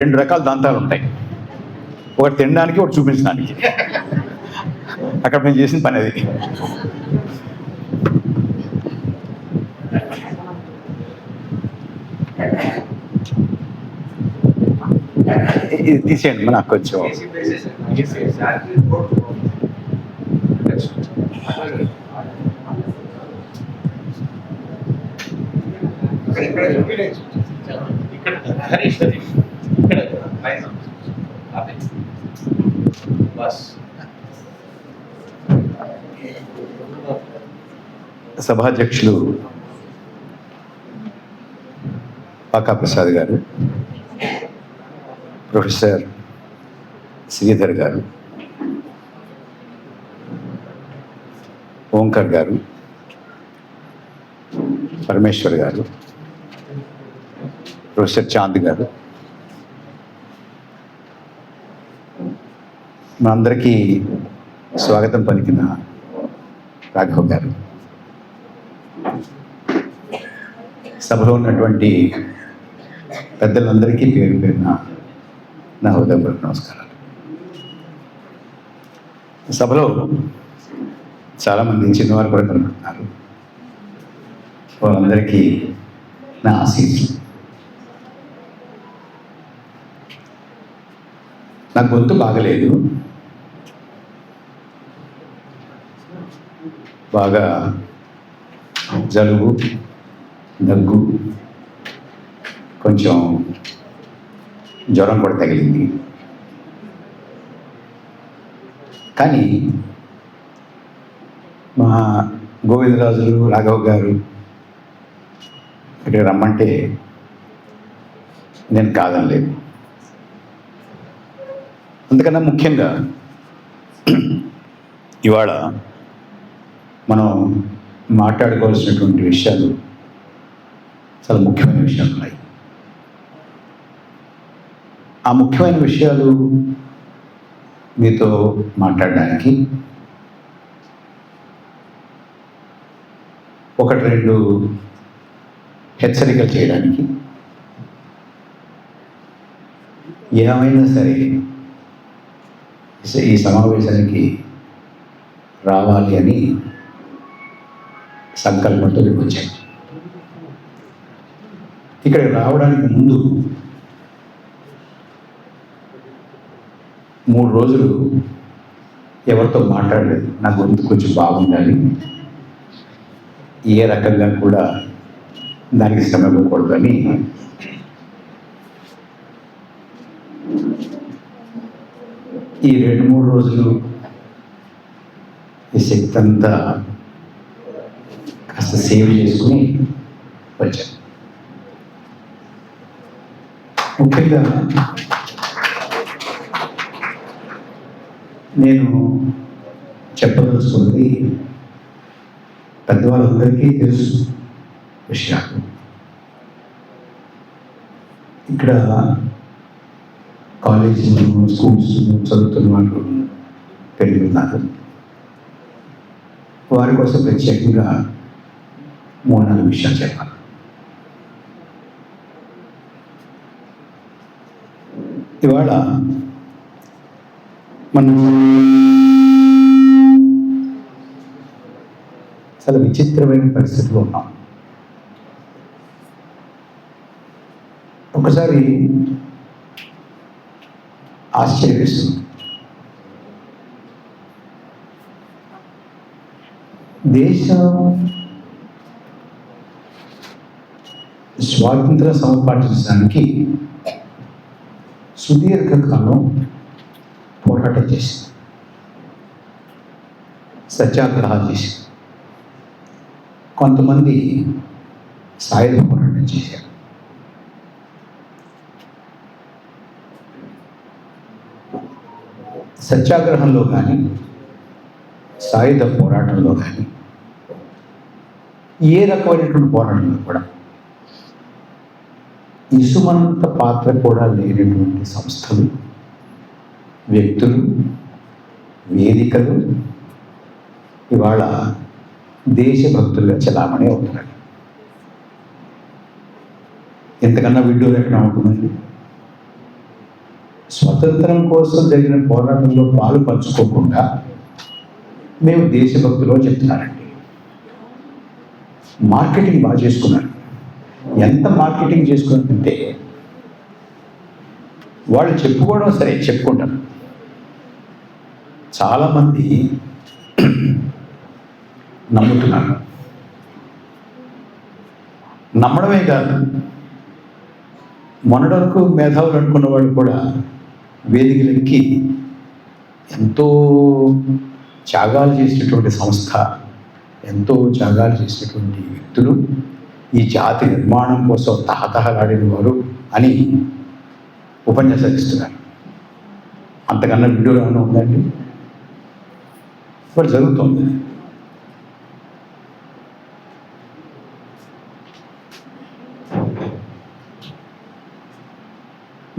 రెండు రకాల దంతాలు ఉంటాయి, ఒకటి తినడానికి ఒకటి చూపించడానికి. అక్కడ మేము చేసిన పని అది. ఇది తీసేయండి, మన కొంచెం సభాధ్యక్షులు పాకా ప్రసాద్ గారు, ప్రొఫెసర్ శ్రీధర్ గారు, ఓంకర్ గారు, పరమేశ్వర్ గారు, ప్రొఫెసర్ చాంద్ గారు, మా అందరికీ స్వాగతం పలికిన రాఘవ్ గారు, సభలో ఉన్నటువంటి పెద్దలందరికీ పేరు పేరున నా హృదయపూర్వక నమస్కారాలు. సభలో చాలామంది చిన్నవారు కూడా కనబడుతున్నారు. వాళ్ళందరికీ నా ఆశీస్సులు. నా గొంతు బాగలేదు, బాగా జలుబు, దగ్గు, కొంచెం జ్వరం కూడా తగిలింది. కానీ మా గోవిందరాజులు, రాఘవ్ గారు ఇక్కడ రమ్మంటే నేను కాదనలేదు. అందుకన్నా ముఖ్యంగా ఇవాళ మనం మాట్లాడుకోవాల్సినటువంటి విషయాలు చాలా ముఖ్యమైన విషయాలు ఉన్నాయి. ఆ ముఖ్యమైన విషయాలు మీతో మాట్లాడడానికి ఒకటి రెండు హెచ్చరికలు చేయడానికి, ఏమైనా సరే ఈ సమావేశానికి రావాలి అని సంకల్పంతో వచ్చాను. ఇక్కడ రావడానికి ముందు 3 రోజులు ఎవరితో మాట్లాడలేదు. నా గొంతు కొంచెం బాగుండాలి, ఏ రకంగా కూడా దానికి శ్రమ ఇవ్వకూడదు అని ఈ 2-3 రోజులు ఈ శక్తి అంతా కాస్త సేవ్ చేసుకుని వచ్చాను. ముఖ్యంగా నేను చెప్పదలుచుకున్నది పెద్దవాళ్ళందరికీ తెలుసు విషయాలు. ఇక్కడ కాలేజీలు, స్కూల్స్ చదువుతున్న వాళ్ళు పెరుగుతున్నారు. వారి కోసం ప్రత్యేకంగా 3-4 విషయాలు చెప్పాలి. ఇవాళ మనం చాలా విచిత్రమైన పరిస్థితిలో ఉన్నాం. ఒకసారి ఆశ్చర్యవేస్తుంది. దేశం స్వాతంత్ర సముపార్జించడానికి సుదీర్ఘకాలం పోరాటం చేసింది, సత్యాగ్రహాలు చేసింది, కొంతమంది సాయుధ పోరాటం చేశారు. సత్యాగ్రహంలో కానీ సాయుధ పోరాటంలో కానీ ఏ రకమైనటువంటి పోరాటంలో కూడా ఇసుమంత పాత్ర కూడా లేనటువంటి సంస్థలు, వ్యక్తులు, వేదికలు ఇవాళ దేశభక్తులుగా చలామణి అవుతున్నారు. ఎంతకన్నా వీడియోలు ఎక్కడ ఉంటుందండి? స్వతంత్రం కోసం జరిగిన పోరాటంలో పాలు పంచుకోకుండా మేము దేశభక్తులో చెప్తున్నారండి. మార్కెటింగ్ బాగా చేసుకున్నారు. ఎంత మార్కెటింగ్ చేసుకున్నారంటే వాళ్ళు చెప్పుకోవడం సరే చెప్పుకుంటారు. చాలామంది నమ్ముతున్నారు. నమ్మడమే కాదు, మొన్నటి వరకు మేధావులు అనుకున్న వాళ్ళు కూడా వేదికలెక్కి ఎంతో త్యాగాలు చేసినటువంటి సంస్థ, ఎంతో త్యాగాలు చేసినటువంటి వ్యక్తులు, ఈ జాతి నిర్మాణం కోసం తహతహలాడిన వారు అని ఉపన్యాసాలు ఇస్తున్నారు. అంతకన్నా వీడియోలో ఏమైనా ఉందండి? ఇప్పుడు జరుగుతుంది.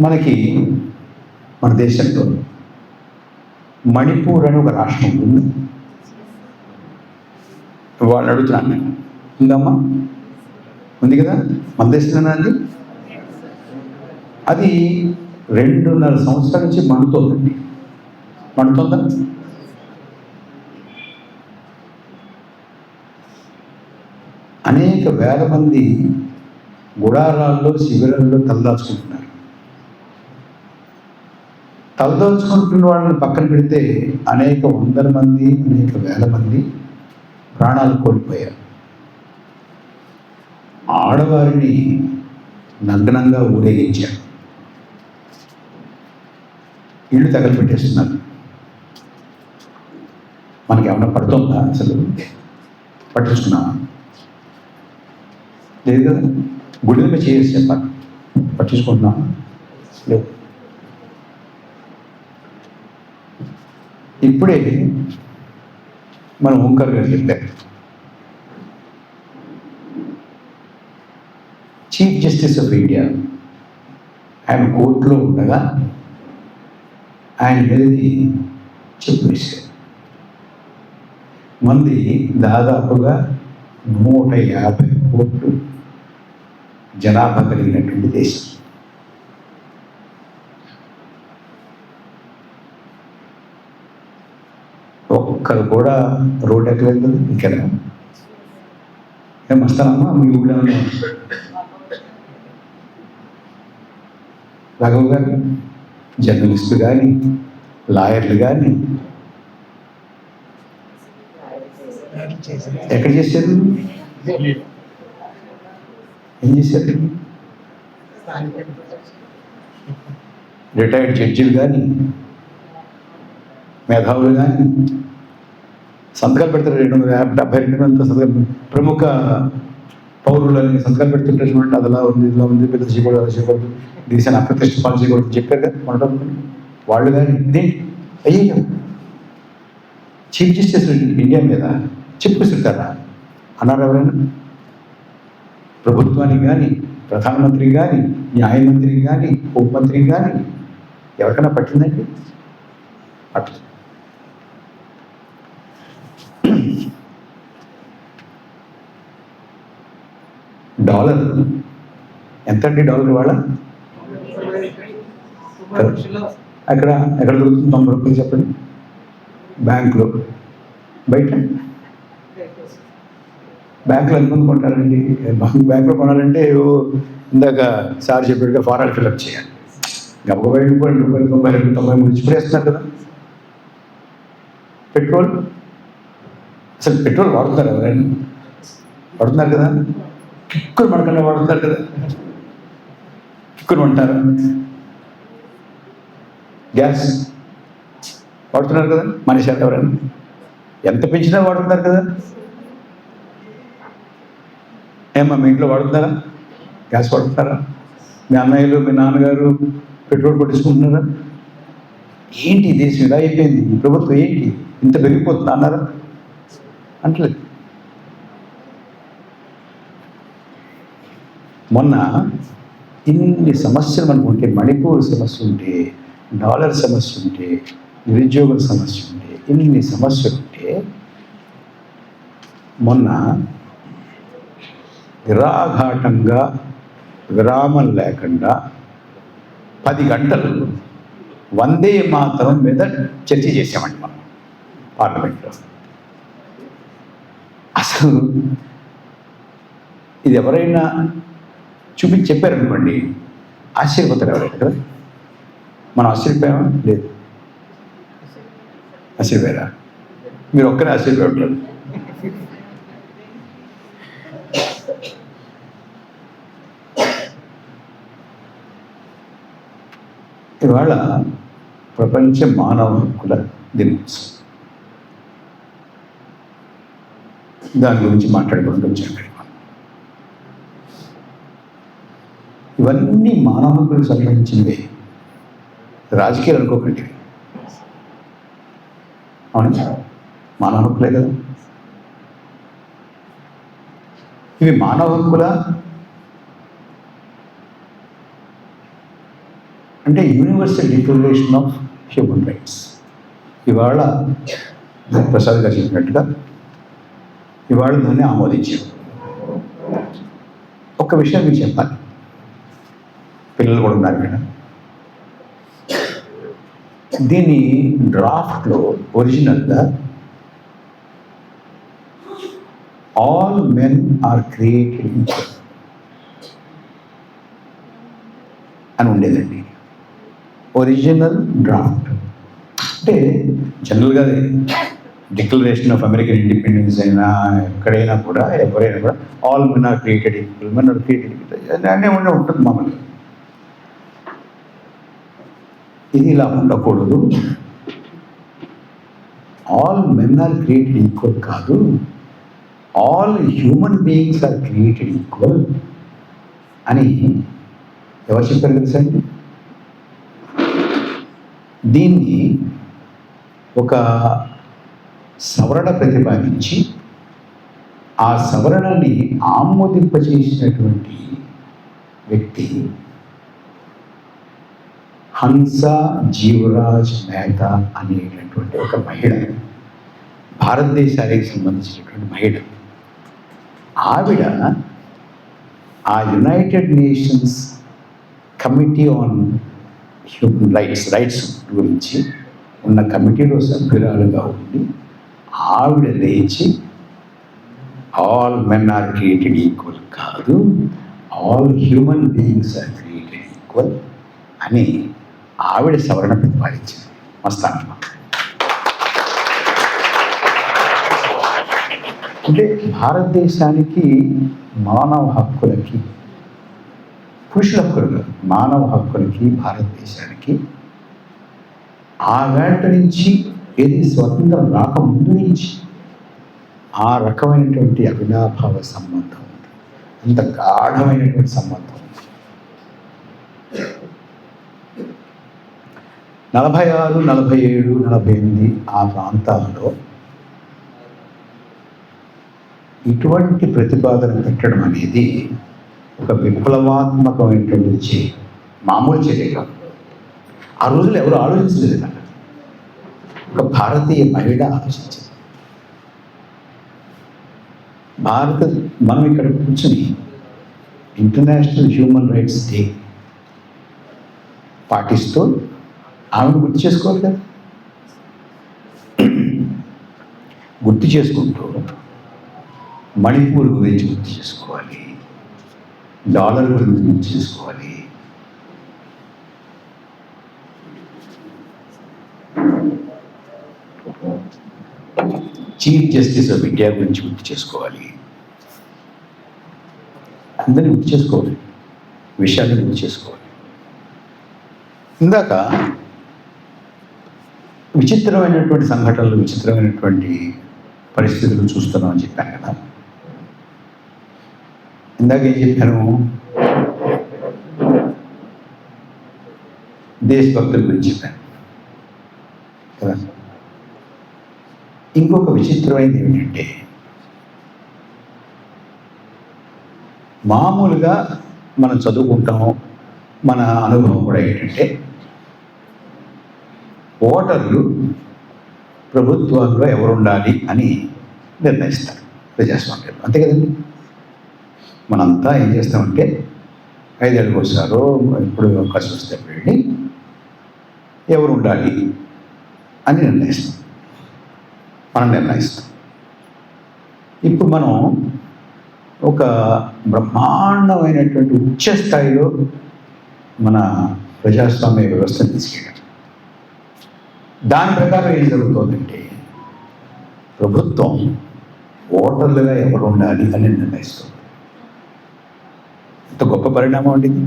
మనకి మన దేశంలో మణిపూర్ అని ఒక రాష్ట్రం ఉంది. వాళ్ళు అడుగుతున్నాను నేను, ఉందమ్మా? ఉంది కదా, మన దేశంలోనే అది. అది 2.5 సంవత్సరాల నుంచి మండుతోందండి. మండుతోందా? అనేక వేల మంది గుడారాల్లో, శిబిరాల్లో తలదాచుకుంటున్నారు. తలదాచుకుంటున్న వాళ్ళని పక్కన పెడితే అనేక వందల మంది, అనేక వేల మంది ప్రాణాలు కోల్పోయారు. ఆడవారిని నగ్నంగా ఊరేగించారు. ఇళ్ళు తగలపెట్టేస్తున్నారు. మనకి ఏమన్నా పడుతుందా? అసలు పట్టించుకున్నామా? లేదు కదా. గుడి మీద చేసి చెప్పాలి, పట్టించుకుంటున్నామా? లేదు. ఇప్పుడే మన ఓంకార్ గారు చెప్పారు, చీఫ్ జస్టిస్ ఆఫ్ ఇండియా ఆయన కోర్టులో ఉండగా ఆయన మీదకి చెప్పు వేశారు. మంది దాదాపుగా 150 కోట్లు జనాభా కలిగినటువంటి దేశం. ఒక్కరు కూడా రోడ్డు ఎక్కలేదు కదా. ఇక్కడ ఏమొస్తానమ్మా మీ ఊళ్ళో రాఘవ్ గారు, జర్నలిస్టు కానీ, లాయర్లు కానీ ఎక్కడ చేశారు? ఏం చేశారు? రిటైర్డ్ జడ్జిలు కానీ, మేధావులు కానీ సంతకాలు పెడతారు. 272 సంతకాలు, ప్రముఖ పౌరులని సంతకాలు పెడుతుంటారు. చూడండి, అదిలా ఉంది, ఇలా ఉంది, పెద్ద చేయకూడదు, అలా చేయకూడదు, దేశాన్ని అప్రతిష్ట పాలు చేయకూడదు చెప్పారు కదా ఉండడం. వాళ్ళు కానీ ఇదే అయ్యో చీఫ్ జస్టిస్ ఇండియా మీద చెప్పుకొస్తుంటారా అన్నారు ఎవరైనా? ప్రభుత్వానికి కానీ, ప్రధానమంత్రికి కానీ, న్యాయమంత్రికి కానీ, హోంమంత్రికి కానీ ఎవరికైనా పట్టిందండి? పట్టదు. డాలర్ ఎంతండి? డాలర్ వాళ్ళ అక్కడ ఎక్కడ దొరుకుతుంది? 90 రూపాయలు చెప్పండి. బ్యాంకులో, బయట బ్యాంకులో ఎంతమంది కొంటారండి? బ్యాంకులో కొనాలంటే ఇందాక సార్ చెప్పాడుగా ఫారాలు ఫిల్అప్ చేయాలి. గబగబా రూపాయలు 92, 93 ఇప్పుడు వేస్తున్నారు కదా. పెట్రోల్, అసలు పెట్రోల్ వాడుతున్నారు ఎవరైనా? వాడుతున్నారు కదా. కిక్కులు మనకన్నా వాడుతున్నారు కదా. కిక్కులు అంటారు. గ్యాస్ వాడుతున్నారు కదా. మనిషి ఎవరైనా ఎంత పెంచినా వాడుతున్నారు కదా. ఏమా మీ ఇంట్లో వాడుతున్నారా? గ్యాస్ వాడుతున్నారా? మీ అన్నయ్యలు, మీ నాన్నగారు పెట్రోల్ కొట్టించుకుంటున్నారా? ఏంటి దేశం ఇలా అయిపోయింది, ప్రభుత్వం ఏంటి ఇంత పెరిగిపోతుంది అన్నారా? అంటలేదు. మొన్న ఇన్ని సమస్యలు మనకు ఉంటే, మణిపూర్ సమస్య ఉంటే, డాలర్ సమస్య ఉంటే, నిరుద్యోగుల సమస్య ఉంటే, ఇన్ని సమస్యలు ఉంటే, మొన్న నిరాఘాటంగా విరామం లేకుండా 10 గంటలు వందే మాతరం మీద చర్చ చేసామండి మనం పార్లమెంట్లో. అసలు ఇది ఎవరైనా చూపించి చెప్పారనుకోండి, ఆశ్చర్యపోతారు ఎవరైనా కదా. మనం ఆశ్చర్యపోయామా? లేదు. ఆశ్చర్యపోయారా? మీరు ఒక్కరే ఆశ్చర్యపోయారు. ఇవాళ ప్రపంచ మానవ హక్కుల దినోత్సవం. దాని గురించి మాట్లాడుకుంటూ వచ్చాను. ఇవన్నీ మానవ హక్కులకు సంబంధించినవే, రాజకీయాలు అనుకోకండి. అవునా? మానవ హక్కులే కదా. ఇవి మానవ హక్కుల అంటే universal declaration of human rights. ఇవాళ ప్రసాద్ గారు చెప్పినట్టుగా ఇవాళ దాన్ని ఆమోదించారు. ఒక విషయం మీకు చెప్పాలి, పిల్లలు కూడా ఉన్నారు ఇక్కడ. దీని డ్రాఫ్ట్లో ఒరిజినల్గా all men are created equal అని ఉండేదండి ఒరిజినల్ డ్రాఫ్ట్. అంటే జనరల్గా డిక్లరేషన్ ఆఫ్ అమెరికన్ ఇండిపెండెన్స్ అయినా ఎక్కడైనా కూడా ఎవరైనా కూడా all men are created equal, men are created equal అనే ఉంటుంది మామూలుగా. ఇది ఇలా ఉండకూడదు. All men are created equal కాదు, all human beings are created equal అని ఎవరు చెప్పారు తెలుసండి? దీన్ని ఒక సవరణ ప్రతిపాదించి ఆ సవరణని ఆమోదింపచేసినటువంటి వ్యక్తి హంస జీవరాజ్ మెహతా అనేటటువంటి ఒక మహిళ, భారతదేశానికి సంబంధించినటువంటి మహిళ. ఆవిడ ఆ United Nations committee on human rights గురించి ఉన్న కమిటీలో సభ్యురాలుగా ఉండి ఆవిడ లేచి all men are created equal కాదు, all human beings are created equal అని ఆవిడ సవరణ ప్రతిపాదించింది. మస్తాను. అంటే భారతదేశానికి మానవ హక్కులకి, పురుషుల హక్కులు, మానవ హక్కులకి భారతదేశానికి ఆ వేట నుంచి ఏది స్వతంత్రం రాకముందు నుంచి ఆ రకమైనటువంటి అవినాభావ సంబంధం ఉంది, అంత గాఢమైనటువంటి సంబంధం ఉంది. 46, 47, 48 ఆ ప్రాంతాల్లో ఇటువంటి ప్రతిపాదన పెట్టడం అనేది ఒక విప్లవాత్మకమైనటువంటి చర్య, మామూలు చర్య కాదు. ఆ రోజులు ఎవరు ఆలోచించలేదు కదా, ఒక భారతీయ మహిళ ఆలోచించింది. మనం ఇక్కడ కూర్చుని ఇంటర్నేషనల్ హ్యూమన్ రైట్స్ డే పాటిస్తూ ఆమెను గుర్తు చేసుకోవాలి కదా. గుర్తు చేసుకుంటూ మణిపూర్ గురించి గుర్తు చేసుకోవాలి, డాలర్ గురించి గుర్తు చేసుకోవాలి, చీఫ్ జస్టిస్ ఆఫ్ ఇండియా గురించి గుర్తు చేసుకోవాలి, అందరినీ గుర్తు చేసుకోవాలి, విషయాన్ని గుర్తు చేసుకోవాలి. ఇందాక విచిత్రమైనటువంటి సంఘటనలు, విచిత్రమైనటువంటి పరిస్థితులు చూస్తున్నామని చెప్పాను కదా. ఇందాక ఏం చెప్పాను? దేశభక్తుల గురించి చెప్పాను కదా. ఇంకొక విచిత్రమైనది ఏమిటంటే, మామూలుగా మనం చదువుకుంటాము, మన అనుభవం కూడా ఏంటంటే, ఓటర్లు ప్రభుత్వంలో ఎవరు ఉండాలి అని నిర్ణయిస్తారు ప్రజాస్వామ్యంలో, అంతే కదండి. మనంతా ఏం చేస్తామంటే 5 ఏళ్ళకి వస్తారో ఇప్పుడు అవకాశం వస్తే వెళ్ళి ఎవరు ఉండాలి అని నిర్ణయిస్తాం, మనం నిర్ణయిస్తాం. ఇప్పుడు మనం ఒక బ్రహ్మాండమైనటువంటి ఉచ్చ స్థాయిలో మన ప్రజాస్వామ్య వ్యవస్థను తీసుకెళ్ళాం. దాని ప్రకారం ఏం జరుగుతుందంటే ప్రభుత్వం ఓటర్లుగా ఎవరు ఉండాలి అని నిర్ణయిస్తుంది. ఎంత గొప్ప పరిణామం అండి ఇది.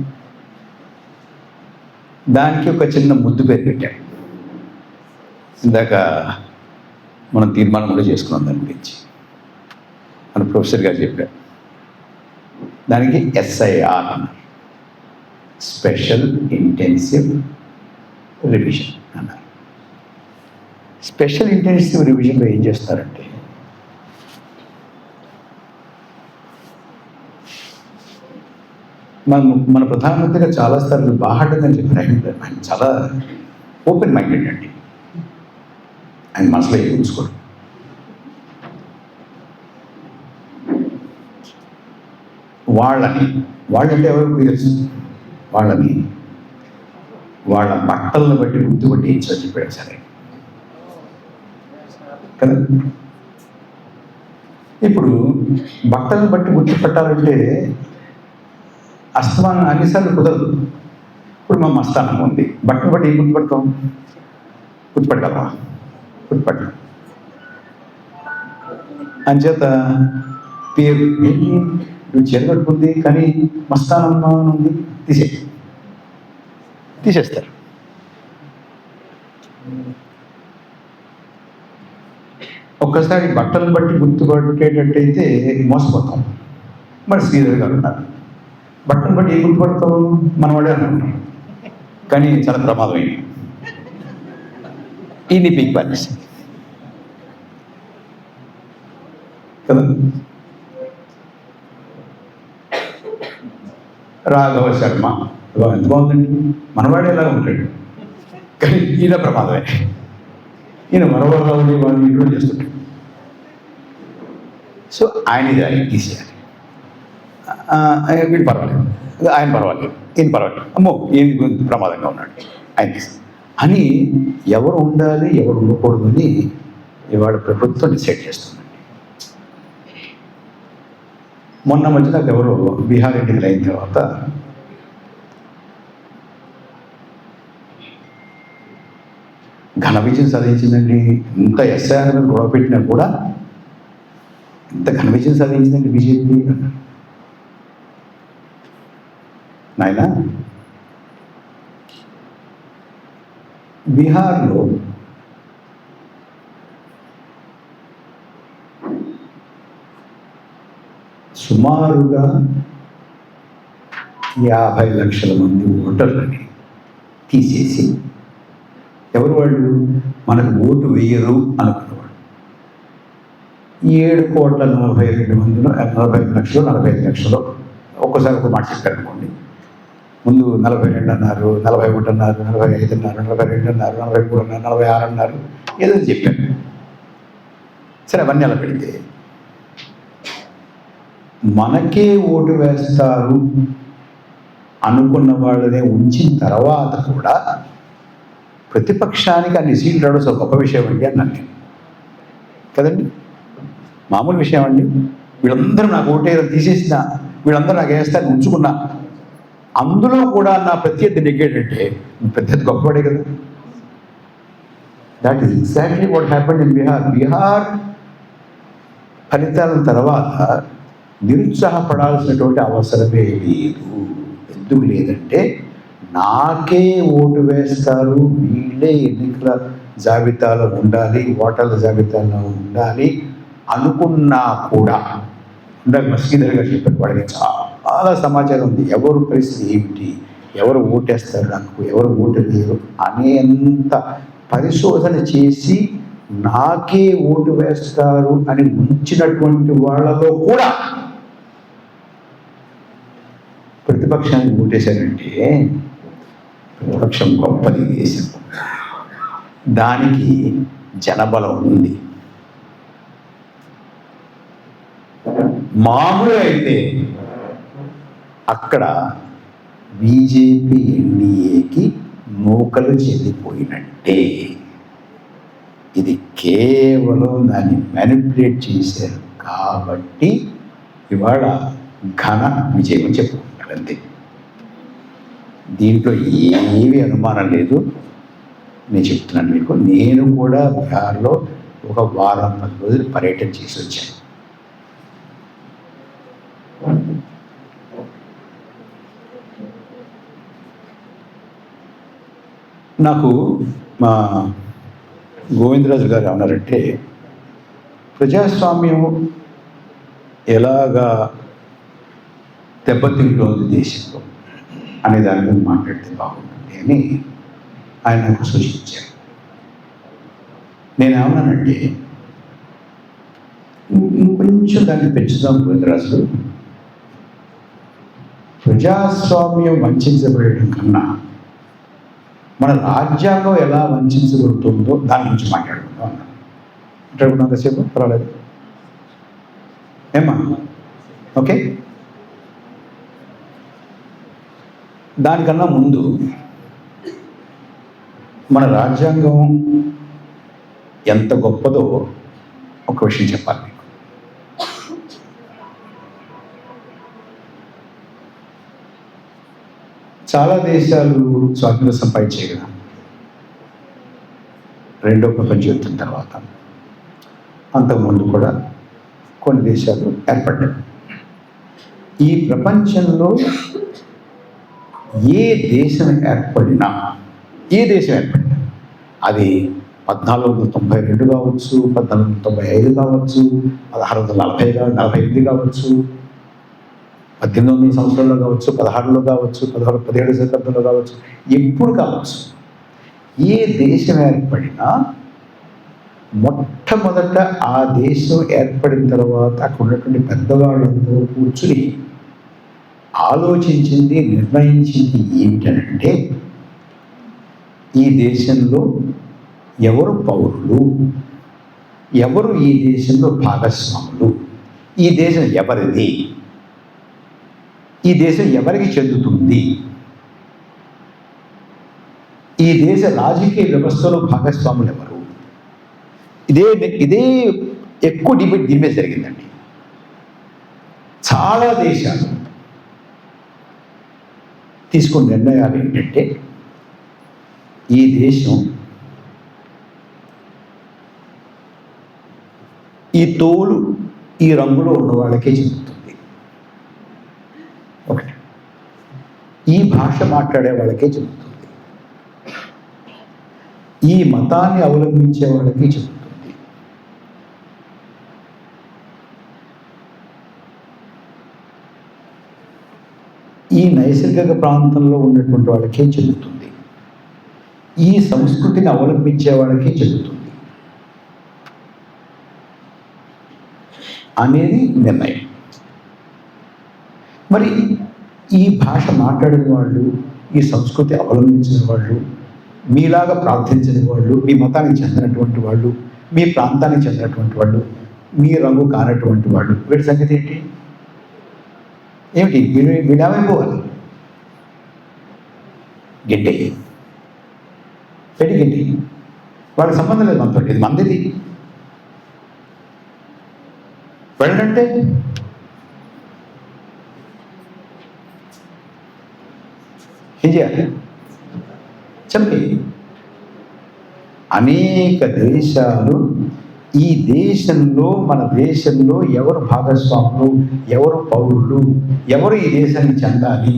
దానికి ఒక చిన్న ముద్దు పేరు పెట్టాడు. ఇందాక మనం తీర్మానం కూడా చేసుకున్నాం దాని గురించి, మన ప్రొఫెసర్ గారు చెప్పారు. దానికి SIR అన్నారు, స్పెషల్ ఇంటెన్సివ్ రివిజన్ అన్నారు. స్పెషల్ ఇంటెన్సివ్ రివిజన్లో ఏం చేస్తారంటే మన ప్రధానమంత్రి గారు చాలాసార్లు బాహాటంగా చెప్పారు. ఆయన చాలా ఓపెన్ మైండెడ్ అండి, ఆయన మనసులో ఏం చూసుకోరు. వాళ్ళంటే ఎవరు తెలుసు, వాళ్ళ బట్టలను బట్టి గుర్తుపట్టి ఇచ్చో చెప్పాడు. సరే కదా, ఇప్పుడు బట్టలను బట్టి గుర్తుపట్టాలంటే అస్తమానం అన్నిసార్లు కుదరదు. ఇప్పుడు మా మస్తానం ఉంది, బట్టలు బట్టి ఏం గుర్తుపడతాం? గుర్తుపట్టగలవా? గుర్తుపట్టలేం. అంచేత పేరు నువ్వు చీర కట్టుకుంది కానీ మస్తానం ఉంది, తీసేస్తారు. ఒక్కసారి బట్టలను బట్టి గుర్తుపట్టేటట్టయితే మోసపోతాం. మరి శ్రీధర్ గారు ఉన్నారు, బట్టను బట్టి ఏం గుర్తుపడతావు? మనవాడే అనుకుంటాం, కానీ చాలా ప్రమాదమైంది. ఈ పీక్ పాలిస్ కదా. రాఘవ శర్మ ఎంత బాగుందండి, మనవాడే ఎలా ఉంటాడు, కానీ ఈయన ప్రమాదమే. ఈయన మరొకరు వాళ్ళు ఇంట్లో చేస్తుంటాడు. సో ఆయన తీసేయాలి. వీడు పర్వాలేదు, ఆయన పర్వాలేదు, ఈయన పర్వాలేదు, అమ్మో ఈయన ప్రమాదంగా ఉన్నాడు, ఆయన అని ఎవరు ఉండాలి ఎవరు ఉండకూడదు అని ఇవాళ ప్రభుత్వం డిసైడ్ చేస్తుందండి. మొన్న మధ్య నాకు ఎవరు బీహార్ ఎన్నికలు అయిన తర్వాత ఘన విజయం సాధించిందండి. ఇంత SIR మీద గొడవ పెట్టినా కూడా ఇంత ఘన విజయం సాధించిందండి బీజేపీ. నాయన, బీహార్లో సుమారుగా 50 లక్షల మంది ఓటర్లని తీసేసి, ఎవరు వాళ్ళు? మనకు ఓటు వేయరు అనుకున్నవాడు 7,42 మందిలో 45 లక్షలు 45 లక్షలు ఒక్కసారి ఒక మాట చెప్పారు అనుకోండి. ముందు 42 అన్నారు, 41 అన్నారు, 45 అన్నారు, 42 అన్నారు, 43 అన్నారు, 46 అన్నారు, ఏదో చెప్పారు. సరే, అవన్నీ అలా పెడితే మనకే ఓటు వేస్తారు అనుకున్న వాళ్ళనే ఉంచిన తర్వాత కూడా ప్రతిపక్షానికి అన్ని సీట్లు రావడం ఒక గొప్ప విషయం అండి అన్నాను నేను కదండి. మామూలు విషయం అండి. వీళ్ళందరూ నాకు ఓటేయాలని తీసేసిన, వీళ్ళందరూ నాకు వేస్తారని ఉంచుకున్నా, అందులో కూడా నా ప్రత్యర్థి నెగ్గాడంటే ప్రత్యర్థి గొప్పవాడే కదా. That is exactly what happened in Bihar. Bihar ఫలితాల తర్వాత నిరుత్సాహపడాల్సినటువంటి అవసరమే లేదు. ఎందుకు లేదంటే నాకే ఓటు వేస్తారు, వీళ్ళే ఎన్నికల జాబితాలో ఉండాలి, ఓటర్ల జాబితాలో ఉండాలి అనుకున్నా కూడా ఇందాక శ్రీధర్ గారు చెప్పారు, వాడికి చాలా సమాచారం ఉంది. ఎవరు పరిస్థితి ఏమిటి, ఎవరు ఓటేస్తారు నాకు, ఎవరు ఓటు వేయరు అనేంత పరిశోధన చేసి నాకే ఓటు వేస్తారు అని ఉంచినటువంటి వాళ్ళలో కూడా ప్రతిపక్షానికి ఓటేశారంటే ప్రతిపక్షం గొప్పది దేశం, దానికి జనబలం ఉంది. మామూలు అయితే అక్కడ బీజేపీ ఎన్డీఏకి నూకలు చెల్లిపోయినట్టే. ఇది కేవలం దాన్ని మ్యానిపులేట్ చేశారు కాబట్టి ఇవాళ ఘన విజయం చెప్పుకుంటారు అంతే. దీంట్లో ఏమీ అనుమానం లేదు. నేను చెప్తున్నాను మీకు, నేను కూడా బీహార్లో ఒక వారం 10 రోజులు పర్యటన చేసి వచ్చాను. నాకు మా గోవిందరాజు గారు ఏమన్నారంటే, ప్రజాస్వామ్యం ఎలాగా దెబ్బతింటోంది దేశంలో అనే దాని మీద మాట్లాడితే బాగుంటుంది అని ఆయన నాకు సూచించారు. నేనేమన్నానంటే, ఇంకొంచెం దాన్ని పెంచుదాం గోవిందరాజు, ప్రజాస్వామ్యం వంచబడడం కన్నా మన రాజ్యాంగం ఎలా వంచబడుతుందో దాని గురించి మాట్లాడుకుందాం అన్నాను. మాట్లాడుకున్నాం కాసేపు, పర్వాలేదు ఏమా? ఓకే. దానికన్నా ముందు మన రాజ్యాంగం ఎంత గొప్పదో ఒక విషయం చెప్పాలి మీకు. చాలా దేశాలు స్వాతంత్రం సంపాదించాయి కదా రెండో ప్రపంచ యుద్ధం తర్వాత. అంతకుముందు కూడా కొన్ని దేశాలు ఏర్పడ్డాయి. ఈ ప్రపంచంలో ఏ దేశం ఏర్పడినా అది 1492 కావచ్చు, 1495 కావచ్చు, 1648 కావచ్చు, 1800 సంవత్సరాల్లో కావచ్చు, 16లో కావచ్చు, 17 శతాబ్దంలో కావచ్చు, ఎప్పుడు కావచ్చు, ఏ దేశం ఏర్పడినా మొట్టమొదట ఆ దేశం ఏర్పడిన తర్వాత అక్కడ ఉన్నటువంటి పెద్దవాళ్ళందరూ కూర్చుని ఆలోచించింది, నిర్ణయించింది ఏమిటంటే, ఈ దేశంలో ఎవరు పౌరులు, ఎవరు ఈ దేశంలో భాగస్వాములు, ఈ దేశం ఎవరిది, ఈ దేశం ఎవరికి చెందుతుంది, ఈ దేశ రాజకీయ వ్యవస్థలో భాగస్వాములు ఎవరు. ఇదే ఎక్కువ డిబేట్ దీని మీద జరిగిందండి. చాలా దేశాలు తీసుకున్న నిర్ణయాలు ఏంటంటే, ఈ దేశం ఈ తోలు ఈ రంగులో ఉన్న వాళ్ళకే చెందుతుంది, ఒకటి. ఈ భాష మాట్లాడే వాళ్ళకే చెందుతుంది, ఈ మతాన్ని అవలంబించే వాళ్ళకే చెందుతుంది, ఈ నైసర్గిక ప్రాంతంలో ఉన్నటువంటి వాళ్ళకే చెందుతుంది, ఈ సంస్కృతిని అవలంబించే వాళ్ళకే చెందుతుంది అనేది నిర్ణయం. మరి ఈ భాష మాట్లాడిన వాళ్ళు, ఈ సంస్కృతి అవలంబించిన వాళ్ళు, మీలాగా ప్రార్థించిన వాళ్ళు, మీ మతానికి చెందినటువంటి వాళ్ళు, మీ ప్రాంతానికి చెందినటువంటి వాళ్ళు, మీ రంగు కానటువంటి వాళ్ళు, వీటి సంగతి ఏంటి? ఏమిటి వీడేమైపోవాలి? గెడ్డే గడ్డి వాళ్ళకి సంబంధం లేదు మనతో, ఇది మందిది. వెళ్ళంటే ఏం చేయాలి? చెప్పి అనేక దేశాలు ఈ దేశంలో, మన దేశంలో ఎవరు భాగస్వాములు, ఎవరు పౌరులు, ఎవరు ఈ దేశాన్ని చెందాలి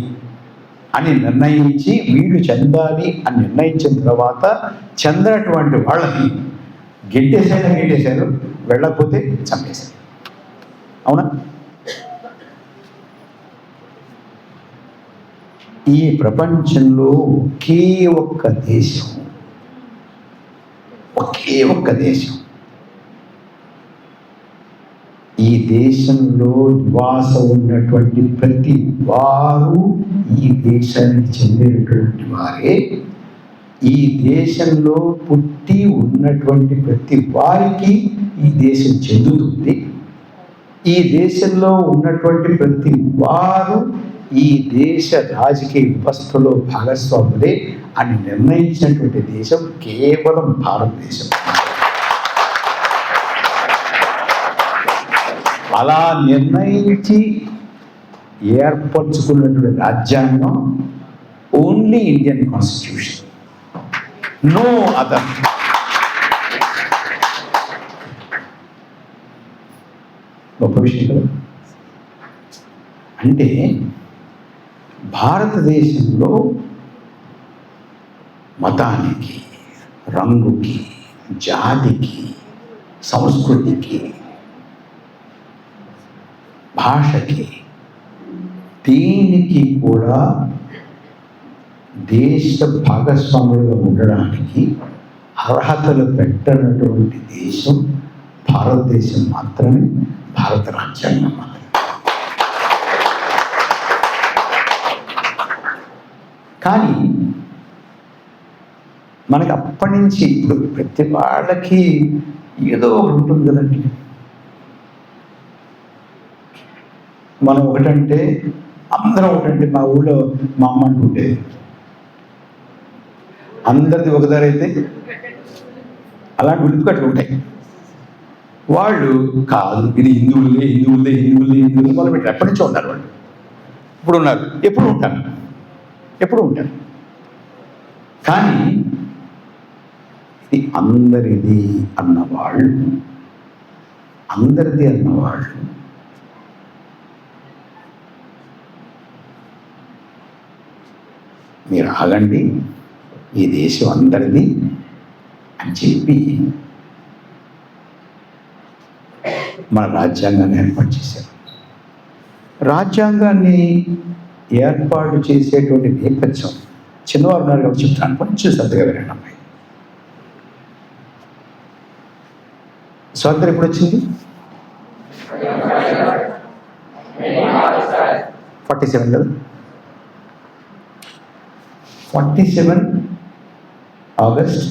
అని నిర్ణయించి, వీళ్ళు చెందాలి అని నిర్ణయించిన తర్వాత చెందినటువంటి వాళ్ళని గెట్టేశారు, వెళ్ళకపోతే చంపేశారు. అవునా? ఈ ప్రపంచంలో ఒకే ఒక్క దేశం ఈ దేశంలో నివాసం ఉన్నటువంటి ప్రతి వారు ఈ దేశానికి చెందినటువంటి వారే. ఈ దేశంలో పుట్టి ఉన్నటువంటి ప్రతి వారికి ఈ దేశం చెందుతుంది. ఈ దేశంలో ఉన్నటువంటి ప్రతి వారు ఈ దేశ రాజకీయ వ్యవస్థలో భాగస్వాములే. అని నిర్ణయించినటువంటి దేశం కేవలం భారతదేశం. అలా నిర్ణయించి ఏర్పరచుకున్నటువంటి రాజ్యాంగం only Indian constitution, no other. గొప్ప విషయం కదా. అంటే భారతదేశంలో మతానికి, రంగుకి, జాతికి, సంస్కృతికి, భాషకి, దీనికి కూడా దేశ భాగస్వాములుగా ఉండడానికి అర్హతలు పెట్టనటువంటి దేశం భారతదేశం మాత్రమే, భారత రాజ్యాంగం మాత్రమే. కానీ మనకి అప్పటి నుంచి ఇప్పుడు ప్రతి వాళ్ళకి ఏదో ఒకటి ఉంటుంది కదండి. మనం ఒకటంటే అందరం ఒకటంటే, మా ఊళ్ళో మా అమ్మ అంటుంటే అందరిది ఒకదారి అయితే అలాంటి ఉలిపికట్లు ఉంటాయి. వాళ్ళు కాదు, ఇది హిందువులే హిందువులే హిందువులే హిందువులే మొదలుపెట్టారు. ఎప్పటి నుంచో ఉన్నారు వాళ్ళు, ఇప్పుడు ఉన్నారు, ఎప్పుడు ఉంటారు, ఎప్పుడు ఉంటారు. కానీ ఇది అందరిది అన్నవాళ్ళు, అందరిది అన్నవాళ్ళు మీరు ఆగండి, ఈ దేశం అందరిది అని చెప్పి మన రాజ్యాంగాన్ని ఏర్పాటు చేశారు. రాజ్యాంగాన్ని ఏర్పాటు చేసేటువంటి నేపథ్యం చిన్నవారు ఉన్నారు కాబట్టి చెప్తాను, కొంచెం శ్రద్ధగా వినండి అమ్మాయి. స్వాతంత్రం ఎప్పుడు వచ్చింది? 47 కదా. 47 ఆగస్ట్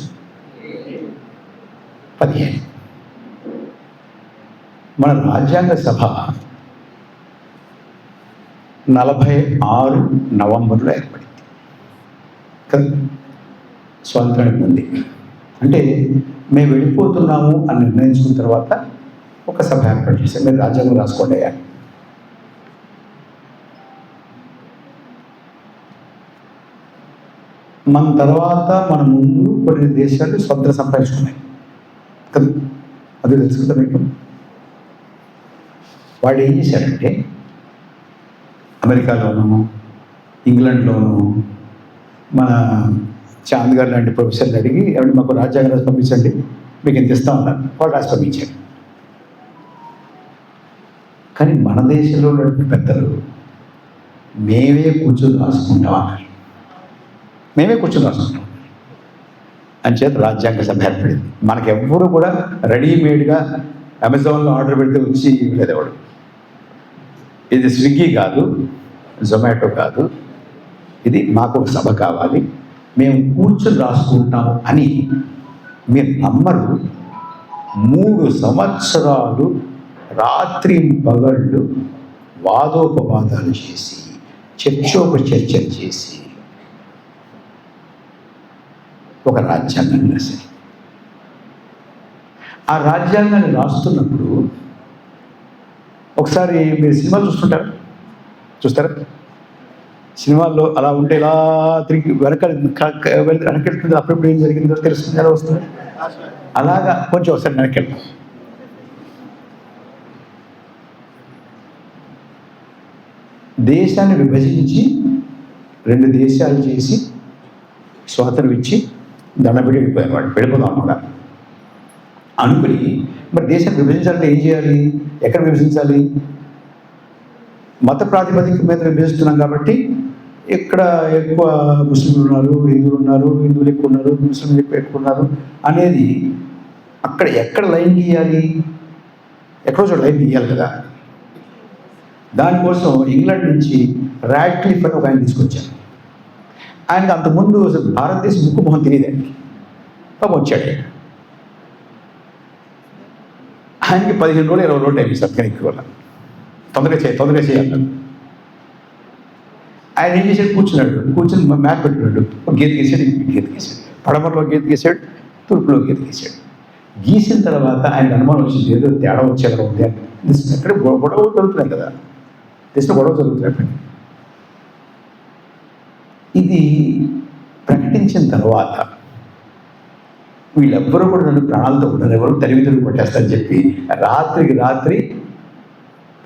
15 మన రాజ్యాంగ సభ 46 నవంబర్లో ఏర్పడింది కదా. స్వాతంత్రానికి ఉంది అంటే మేము వెళ్ళిపోతున్నాము అని నిర్ణయించుకున్న తర్వాత ఒక సభ ఏర్పాటు చేశాం. మీరు రాజ్యాంగం రాసుకోండి అయ్యా. మన తర్వాత మన ముందు కొన్ని దేశాలు స్వతంత్రం సంపాదించుకున్నాయి కదా, అది తెలుసుకుంటా మీకు. వాళ్ళు ఏం చేశారంటే అమెరికాలోనూ ఇంగ్లాండ్లోనూ మన చాంద్ గారు లాంటి ప్రొఫెసర్ని అడిగి ఏమంటే మాకు రాజ్యాంగం రాసి పంపించండి, మీకు ఎంత ఇస్తా ఉన్నారు. వాళ్ళు రాసి పంపించారు. కానీ మన దేశంలో ఉన్నటువంటి పెద్దలు మేమే కూర్చొని రాసుకుంటాం అన్నారు. మేమే కూర్చొని రాసుకుంటాం అని చేత రాజ్యాంగ సభ ఏర్పడింది. మనకెవ్వరూ కూడా రెడీమేడ్గా అమెజాన్లో ఆర్డర్ పెడితే వచ్చి ఇవ్వలేదు ఎవడు. ఇది స్విగ్గీ కాదు, జొమాటో కాదు, ఇది మాకు ఒక సభ కావాలి, మేము కూర్చొని రాసుకుంటాము అని. మీరు నమ్మరు, 3 సంవత్సరాలు రాత్రి పగళ్ళు వాదోపవాదాలు చేసి చర్చోపచర్చలు చేసి ఒక రాజ్యాంగాన్ని రాశారు. ఆ రాజ్యాంగాన్ని రాస్తున్నప్పుడు ఒకసారి మీరు సినిమాలు చూస్తారా? సినిమాల్లో అలా ఉంటే ఇలా తిరిగి వెనకెళ్తుంది, అప్పుడప్పుడు ఏం జరిగిందో తెలుస్తుంది, ఎలా వస్తుంది. అలాగా కొంచెం ఒకసారి వెనకెళ్తాం. దేశాన్ని విభజించి 2 దేశాలు చేసి స్వాతంత్రం ఇచ్చి దండబెట్టి వెళ్ళిపోయారు. వాళ్ళు వెళ్ళిపోదాం కూడా అనుకుని, మరి దేశాన్ని విభజించాలంటే ఏం చేయాలి, ఎక్కడ విభజించాలి? మత ప్రాతిపదిక మీద విభజిస్తున్నాం కాబట్టి ఇక్కడ ఎక్కువ ముస్లింలు ఉన్నారు, హిందువులు ఎక్కువ ఉన్నారు, ముస్లింలు ఎక్కువ ఉన్నారు అనేది అక్కడ ఎక్కడ లైన్ గీయాలి? ఎక్కడో చోట లైన్ గీయాలి కదా. దానికోసం ఇంగ్లాండ్ నుంచి రాడ్క్లిఫ్ అని ఒక ఆయన తీసుకొచ్చారు. ఆయనకు అంతకుముందు అసలు భారతదేశం ముక్కు మొహం తెలియదండి. పాపం వచ్చాడు. ఆయనకి 15 రోజులు 20 రోజులు టైం ఇస్తారు. కానీ ఎక్కువ తొందరగా చేయాలి. ఆయన ఏం చేశాడు, కూర్చుని మ్యాప్ పెట్టుకున్నాడు. ఒక గీత గీసాడు, గీత గీసాడు, పడమరలో గీత గీసాడు, తూర్పులో గీత గీసాడు. గీసిన తర్వాత ఆయన అనుమానం వచ్చింది, ఏదో తేడా వచ్చేలా ఉంది అని. అక్కడ గొడవ జరుగుతున్నాయి కదా, దేశంలో గొడవ జరుగుతున్నాయి. ఇది ప్రకటించిన తర్వాత వీళ్ళెవ్వరూ కూడా నన్ను ప్రాణాలతో ఉండరు, ఎవరు తరిమితులు కొట్టేస్తారని చెప్పి రాత్రికి రాత్రి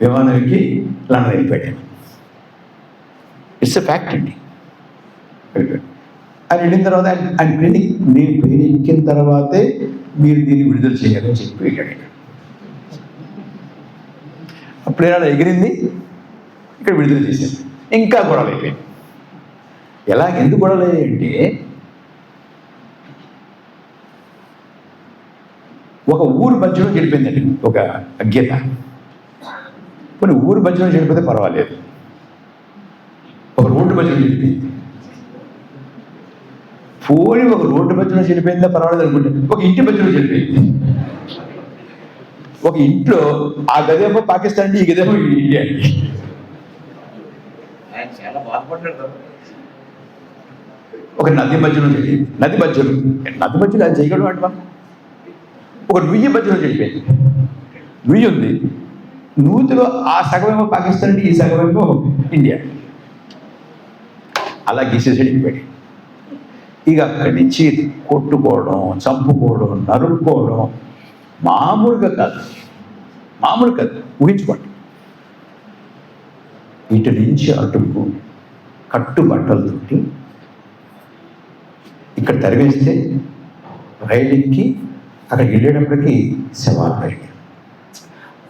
విమానం ఎక్కి లండన్ వెళ్ళిపోయాడు. ఇట్స్ ఎ ఫ్యాక్ట్ అండి. ఆయన వెళ్ళిన తర్వాత ఆయన నేను ఎక్కిన తర్వాతే మీరు దీన్ని విడుదల చేయాలని చెప్పి వెళ్ళాడు. అప్పుడు ఏమైనా ఎగిరింది, ఇక్కడ విడుదల చేశాను. ఇంకా గొడవలు అయిపోయింది. ఎందుకు గొడవలు అయ్యాయంటే, ఒక ఊరు మధ్యలో చెడిపోయిందండి ఒక గీత. కొన్ని ఊరు మధ్యలో చెడిపోతే పర్వాలేదు, ఒక రోడ్డు మధ్యలో చెడిపోయింది. పోని ఒక రోడ్డు మధ్యలో చెడిపోయిందా పర్వాలేదు అనుకుంటే, ఒక ఇంటి మధ్యలో చెడిపోయింది. ఒక ఇంట్లో ఆ గదేమో పాకిస్తాన్ అండి, ఈ గదేమో ఇండియా అండి. ఒక నది మధ్యలో చెడిపోయింది. నది మధ్యలో అది చేయగలడం అంటే ఒక నుయ్యి మధ్యలో చెడిపోయింది. నుయ్యి ఉంది, నూతిలో ఆ సగమేమో పాకిస్తాన్ అండి, ఈ సగమేమో ఇండియా. అలా గీసేసి వెళ్ళిపోయాడు. ఇక అక్కడి నుంచి కొట్టుకోవడం, చంపుకోవడం, నరుక్కోవడం మామూలుగా కాదు. ఊహించుకోండి. ఇటు నుంచి అటుకు కట్టుబట్టలతోటి ఇక్కడ తరివేస్తే రైలుకి అక్కడికి వెళ్ళేటప్పటికి శవాలు రైలు.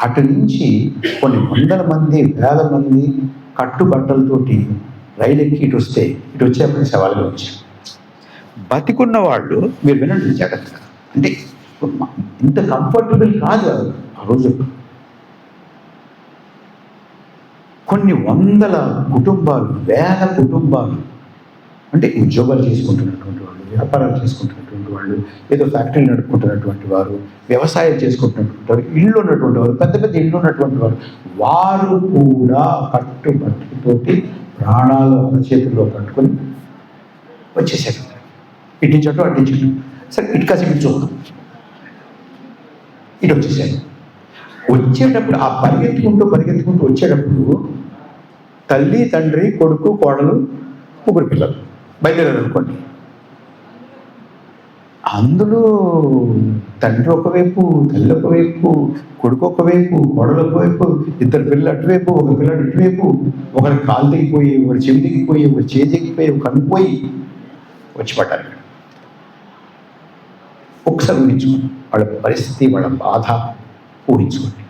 అటు నుంచి కొన్ని వందల మంది, వేల మంది కట్టుబట్టలతోటి రైలు ఎక్కి ఇటు వచ్చేప్పటికి శవాలుగా వచ్చాయి. బతికున్న వాళ్ళు మీరు వినండి జాగ్రత్తగా, అంటే ఇంత కంఫర్టబుల్ కాదు ఆ రోజు. కొన్ని వందల కుటుంబాలు, వేల కుటుంబాలు, అంటే ఉద్యోగాలు చేసుకుంటున్నటువంటి వాళ్ళు, వ్యాపారాలు చేసుకుంటున్నటువంటి వాళ్ళు, ఏదో ఫ్యాక్టరీలు నడుపుకుంటున్నటువంటి వారు, వ్యవసాయం చేసుకుంటున్నటువంటి వారు, ఇళ్ళు ఉన్నటువంటి వారు, పెద్ద పెద్ద ఇళ్ళు ఉన్నటువంటి వారు కూడా కట్టుబట్టుతోటి ప్రాణాలు అరచేతుల్లో పట్టుకొని వచ్చేసారు. ఇటు నుంచి అటు, అటు నుంచి అటు. సరే ఇటు కాసి ఇటు చూద్దాం. ఇటు వచ్చేసారు. వచ్చేటప్పుడు ఆ పరిగెత్తుకుంటూ వచ్చేటప్పుడు తల్లి, తండ్రి, కొడుకు, కోడలు, ముగ్గురు పిల్లలు బయలుదేరారు అనుకోండి. అందులో తండ్రి ఒకవైపు, తల్లి ఒకవైపు, కొడుకు ఒకవైపు, కోడలు ఒకవైపు, ఇద్దరు పిల్లలు అటువైపు, ఒక పిల్లడు ఇటువైపు, ఒకరి కాలు దిగిపోయి, ఒకరి చెవి దిగిపోయి, ఒకరి చేయి దిగిపోయి, ఒక కనుపోయి వచ్చి పడ్డారు. ఒకసారి ఊహించుకోండి వాళ్ళ పరిస్థితి, వాళ్ళ బాధ ఊహించుకోండి.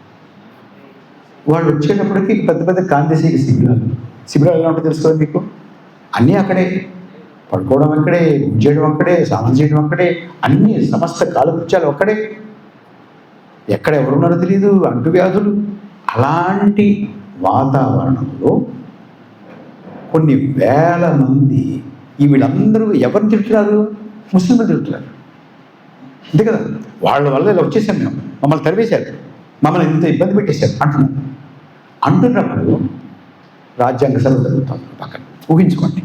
వాళ్ళు వచ్చేటప్పటికి పెద్ద పెద్ద కాంతిశీల శిబిరాలు ఎలా ఉంటుందో తెలుసుకోండి మీకు. అన్నీ అక్కడే, పడుకోవడం అక్కడే, చేయడం అక్కడే, స్నానం చేయడం అక్కడే, అన్ని సమస్త కాలకృత్యాలు అక్కడే. ఎక్కడ ఎవరున్నారో తెలియదు, అంటువ్యాధులు. అలాంటి వాతావరణంలో కొన్ని వేల మంది, వీళ్ళందరూ ఎవరిని తింటున్నారు? ముస్లింలు తింటున్నారు. అంతే కదా, వాళ్ళ వల్ల ఇలా వచ్చేసాం మేము, మమ్మల్ని తరివేశారు, మమ్మల్ని ఇంత ఇబ్బంది పెట్టేశారు అంటున్నప్పుడు రాజ్యాంగ సభ జరుగుతాం పక్కన. ఊహించుకోండి,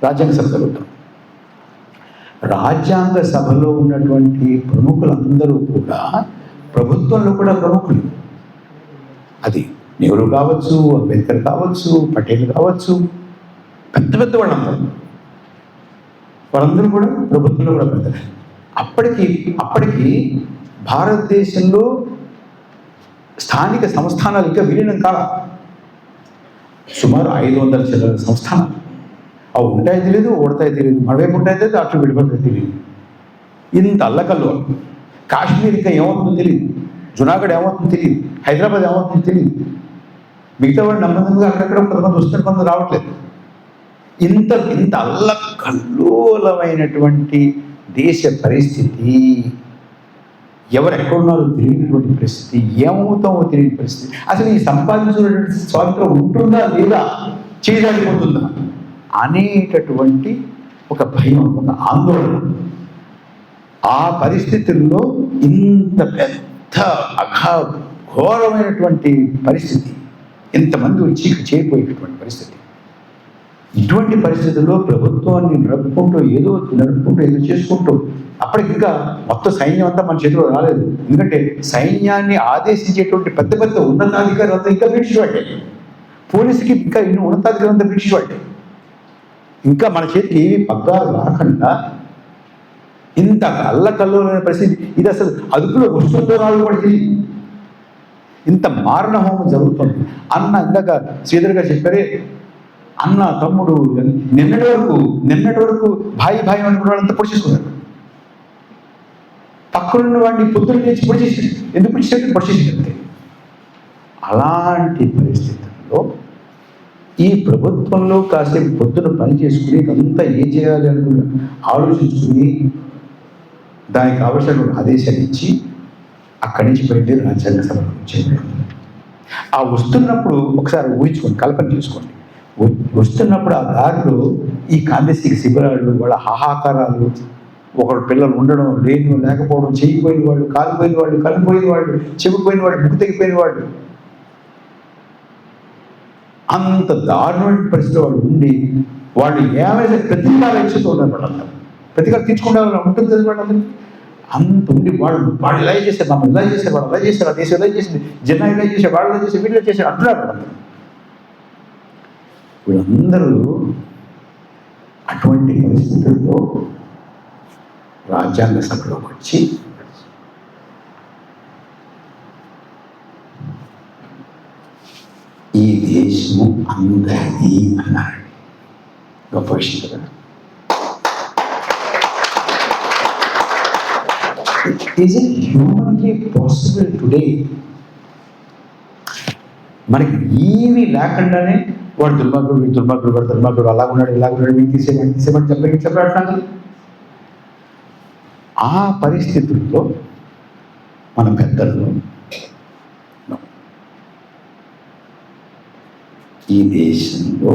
రాజ్యాంగ సభ జరుగుతాం. రాజ్యాంగ సభలో ఉన్నటువంటి ప్రముఖులందరూ కూడా ప్రభుత్వంలో కూడా ప్రముఖులు. అది నెహ్రూ కావచ్చు, అంబేద్కర్ కావచ్చు, పటేల్ కావచ్చు, పెద్ద పెద్ద వాళ్ళందరూ కూడా ప్రభుత్వంలో కూడా పెద్దలు. అప్పటికి భారతదేశంలో స్థానిక సంస్థానాలు ఇంకా విలీనం కాల. సుమారు 500 చిల్లర సంస్థానాలు. అవి ఉంటాయో తెలియదు, ఓడతాయో తెలియదు, మడవైపు ఉంటాయో తెలియదు, అట్లు విడిపోతాయో తెలియదు. ఇంత అల్లకల్లో కాశ్మీర్ ఇంకా ఏమవుతుందో తెలియదు, జునాగఢ్ ఏమవుతుందో తెలియదు, హైదరాబాద్ ఏమవుతుందో తెలియదు. మిగతా వాళ్ళు నమ్మకంగా అక్కడక్కడ కొంతమంది వస్తున్నారు, కొంతమంది రావట్లేదు. ఇంత అల్లకల్లోలమైనటువంటి దేశ పరిస్థితి, ఎవరు ఎక్కడున్నారో తెలియనటువంటి పరిస్థితి, ఏమవుతామో తెలియని పరిస్థితి. అసలు ఈ సంపాదించినటువంటి స్వాతంత్రం ఉంటుందా లేదా, చేయజారిపోతుందా అనేటటువంటి ఒక భయం, ఒక ఆందోళన. ఆ పరిస్థితుల్లో ఇంత పెద్ద ఘోరమైనటువంటి పరిస్థితి, ఇంతమంది వచ్చి చేయబోయేటటువంటి పరిస్థితి. ఇటువంటి పరిస్థితుల్లో ప్రభుత్వాన్ని నడుపుకుంటూ ఏదో చేసుకుంటూ అప్పటికి ఇంకా మొత్తం సైన్యం అంతా మన చేతిలో రాలేదు. ఎందుకంటే సైన్యాన్ని ఆదేశించేటువంటి పెద్ద పెద్ద ఉన్నతాధికారులు అంతా ఇంకా బ్రిటిష్ వాడే, పోలీసుకి ఇంకా ఇన్ని ఉన్నతాధికారులు అంతా బ్రిటిష్ వాడే. ఇంకా మన చేతికి ఏవి పగ్గాలు రాకుండా ఇంత అల్లకల్లోలైన పరిస్థితి, ఇది అసలు అదుపులో వస్తుందో రాదు కూడా తెలియదు. ఇంత మారణ హోమం జరుగుతుంది. అన్న ఇందాక శ్రీధర్ గారు చెప్పారే, అన్న తమ్ముడు నిన్నటి వరకు భాయి అనుకున్న వాళ్ళంతా పొడి చేసుకున్నారు. పక్కనున్న వాడిని పొద్దున్న లేచి పొడి చేసి ఎందుకు పొడి చేసి. అలాంటి పరిస్థితుల్లో ఈ ప్రభుత్వంలో కాసేపు పొద్దున పని చేసుకుని అంతా ఏం చేయాలి అని ఆలోచించుకుని దానికి కావలసిన ఆదేశాలు ఇచ్చి అక్కడి నుంచి బయలుదేరి రాజ్యాంగ సభలో వచ్చేది. ఆ వస్తున్నప్పుడు ఒకసారి ఊహించుకోండి, కల్పన చేసుకోండి. వస్తున్నప్పుడు ఆ దారిలో ఈ కాందేశీ శిబిరాలు, వాళ్ళ హాహాకారాలు, ఒకడు పిల్లలు ఉండడం లేకపోవడం, చేయిపోయిన వాళ్ళు, కాలిపోయిన వాళ్ళు, కలిపోయిన వాళ్ళు, చెవిపోయిన వాళ్ళు, ముక్కు తెగిపోయిన వాళ్ళు, అంత దారుణమైన పరిస్థితి వాళ్ళు ఉండి వాళ్ళు ఏమైనా ప్రతీకారం ఇచ్చుతూ ఉన్నారు. వాళ్ళందరూ ప్రతీకారం తీర్చుకుంటే ఉంటుంది కదా వాళ్ళందరూ. అంత ఉండి వాళ్ళు ఇలా చేశారు, మమ్మల్ని ఇలా చేశారు, వాళ్ళు అలా చేశారు, ఆ దేశం ఇలా చేసింది, జనా ఇలా చేశారు, వాళ్ళు ఇలా చేశారు, వీళ్ళు చేశారు అంటున్నారు వాళ్ళందరూ. వీళ్ళందరూ అటువంటి పరిస్థితుల్లో రాజ్యాంగ సభలోకి వచ్చి ఈ దేశము అందరిది అన్నారండి. గొప్ప విషయం కదా. Is it humanly possible today? మనకి ఏమీ లేకుండానే వాడు దుర్మార్గుడు అలా ఉన్నాడు, ఇలా ఉన్నాడు, వీళ్ళు తీసేమని చెప్పాడు. ఆ పరిస్థితుల్లో మన పెద్దలు ఈ దేశంలో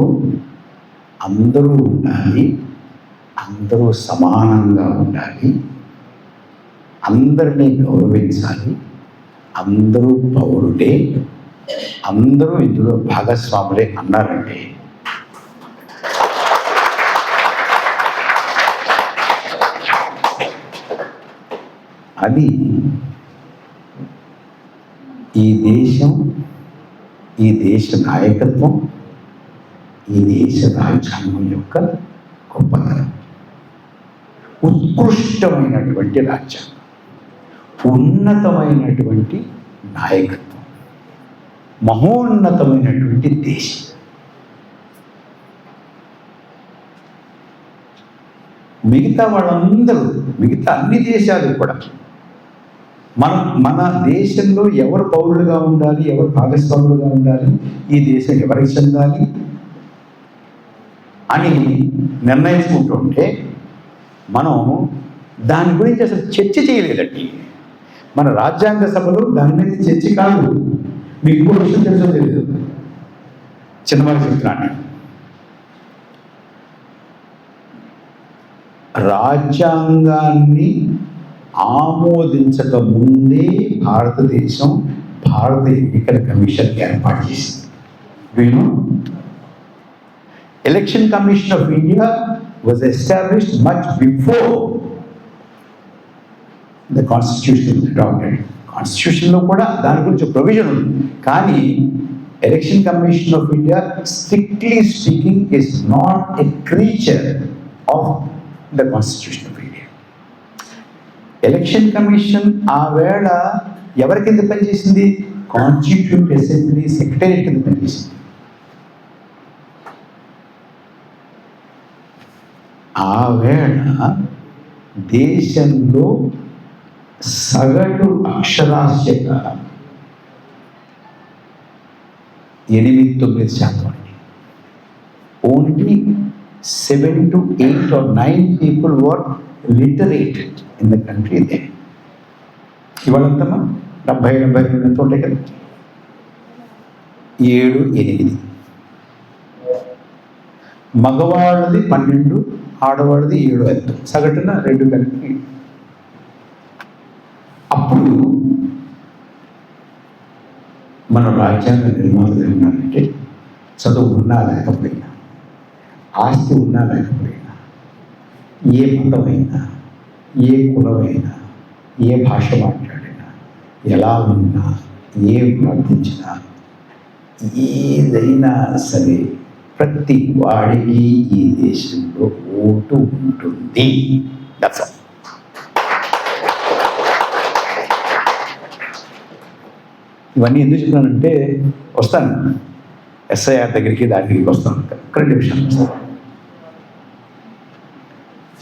అందరూ ఉండాలి, అందరూ సమానంగా ఉండాలి, అందరినీ గౌరవించాలి, అందరూ పౌరులే, అందరూ ఇందులో భాగస్వాములే అన్నారంటే అది ఈ దేశం, ఈ దేశ నాయకత్వం, ఈ దేశ రాజ్యాంగం యొక్క గొప్పతనం. ఉత్కృష్టమైనటువంటి రాజ్యాంగం, ఉన్నతమైనటువంటి నాయకత్వం, మహోన్నతమైనటువంటి దేశం. మిగతా వాళ్ళందరూ, మిగతా అన్ని దేశాలు కూడా మన దేశంలో ఎవరు పౌరులుగా ఉండాలి, ఎవరు భాగస్వాములుగా ఉండాలి, ఈ దేశం ఎవరికి చెందాలి అని నిర్ణయించుకుంటుంటే మనం దాని గురించి అసలు చర్చ చేయలేదండి. మన రాజ్యాంగ సభలో దాని మీద చర్చ కాదు. మీకు ఇంకో విషయం తెలుసో తెలియదు, చిన్నవారి చెప్తున్నాను. రాజ్యాంగాన్ని ఆమోదించక ముందే భారతదేశం భారత ఎన్నికల కమిషన్ ఏర్పాటు చేసింది. వీళ్ళు election commission of India was established much before the constitution adopted. కాన్స్టిట్యూషన్లో కూడా దాని గురించి ప్రొవిజన్ ఉంది. కానీ election commission of India strictly speaking is not a creature of the constitution of India. Election commission ఆ వేళ ఎవరి కింద పనిచేసింది? కాన్స్టిట్యూట్ అసెంబ్లీ సెక్రటరీ కింద పనిచేసింది. ఆ వేళ దేశంలో సగటు అక్షరాస్యత 8-9% అండి. Only 7 to 8 or 9 people were literate in the country then. ఇవాళంతమా 70-72 ఎంత ఉంటాయి కదా, 7-8. మగవాళ్ళది 12, ఆడవాళ్ళది 7 ఎంత, సగటున 2 కలిపి. అప్పుడు మన రాజ్యాంగ నిర్మాతలు ఏమన్నారంటే, చదువు ఉన్నా లేకపోయినా ఆస్తి ఉన్నా లేకపోయినా, ఏ మతమైనా, ఏ కులమైనా, ఏ భాష మాట్లాడినా, ఎలా ఉన్నా, ఏం ప్రార్థించినా, ఏదైనా సరే ప్రతి వాడికి ఈ దేశంలో ఓటు ఉంటుంది. That's all. ఇవన్నీ ఎందుకు చెప్తున్నానంటే, వస్తాను ఎస్ఐఆర్ దగ్గరికి, దాని దగ్గరికి వస్తాను, కరెంట్ విషయాలు వస్తాను.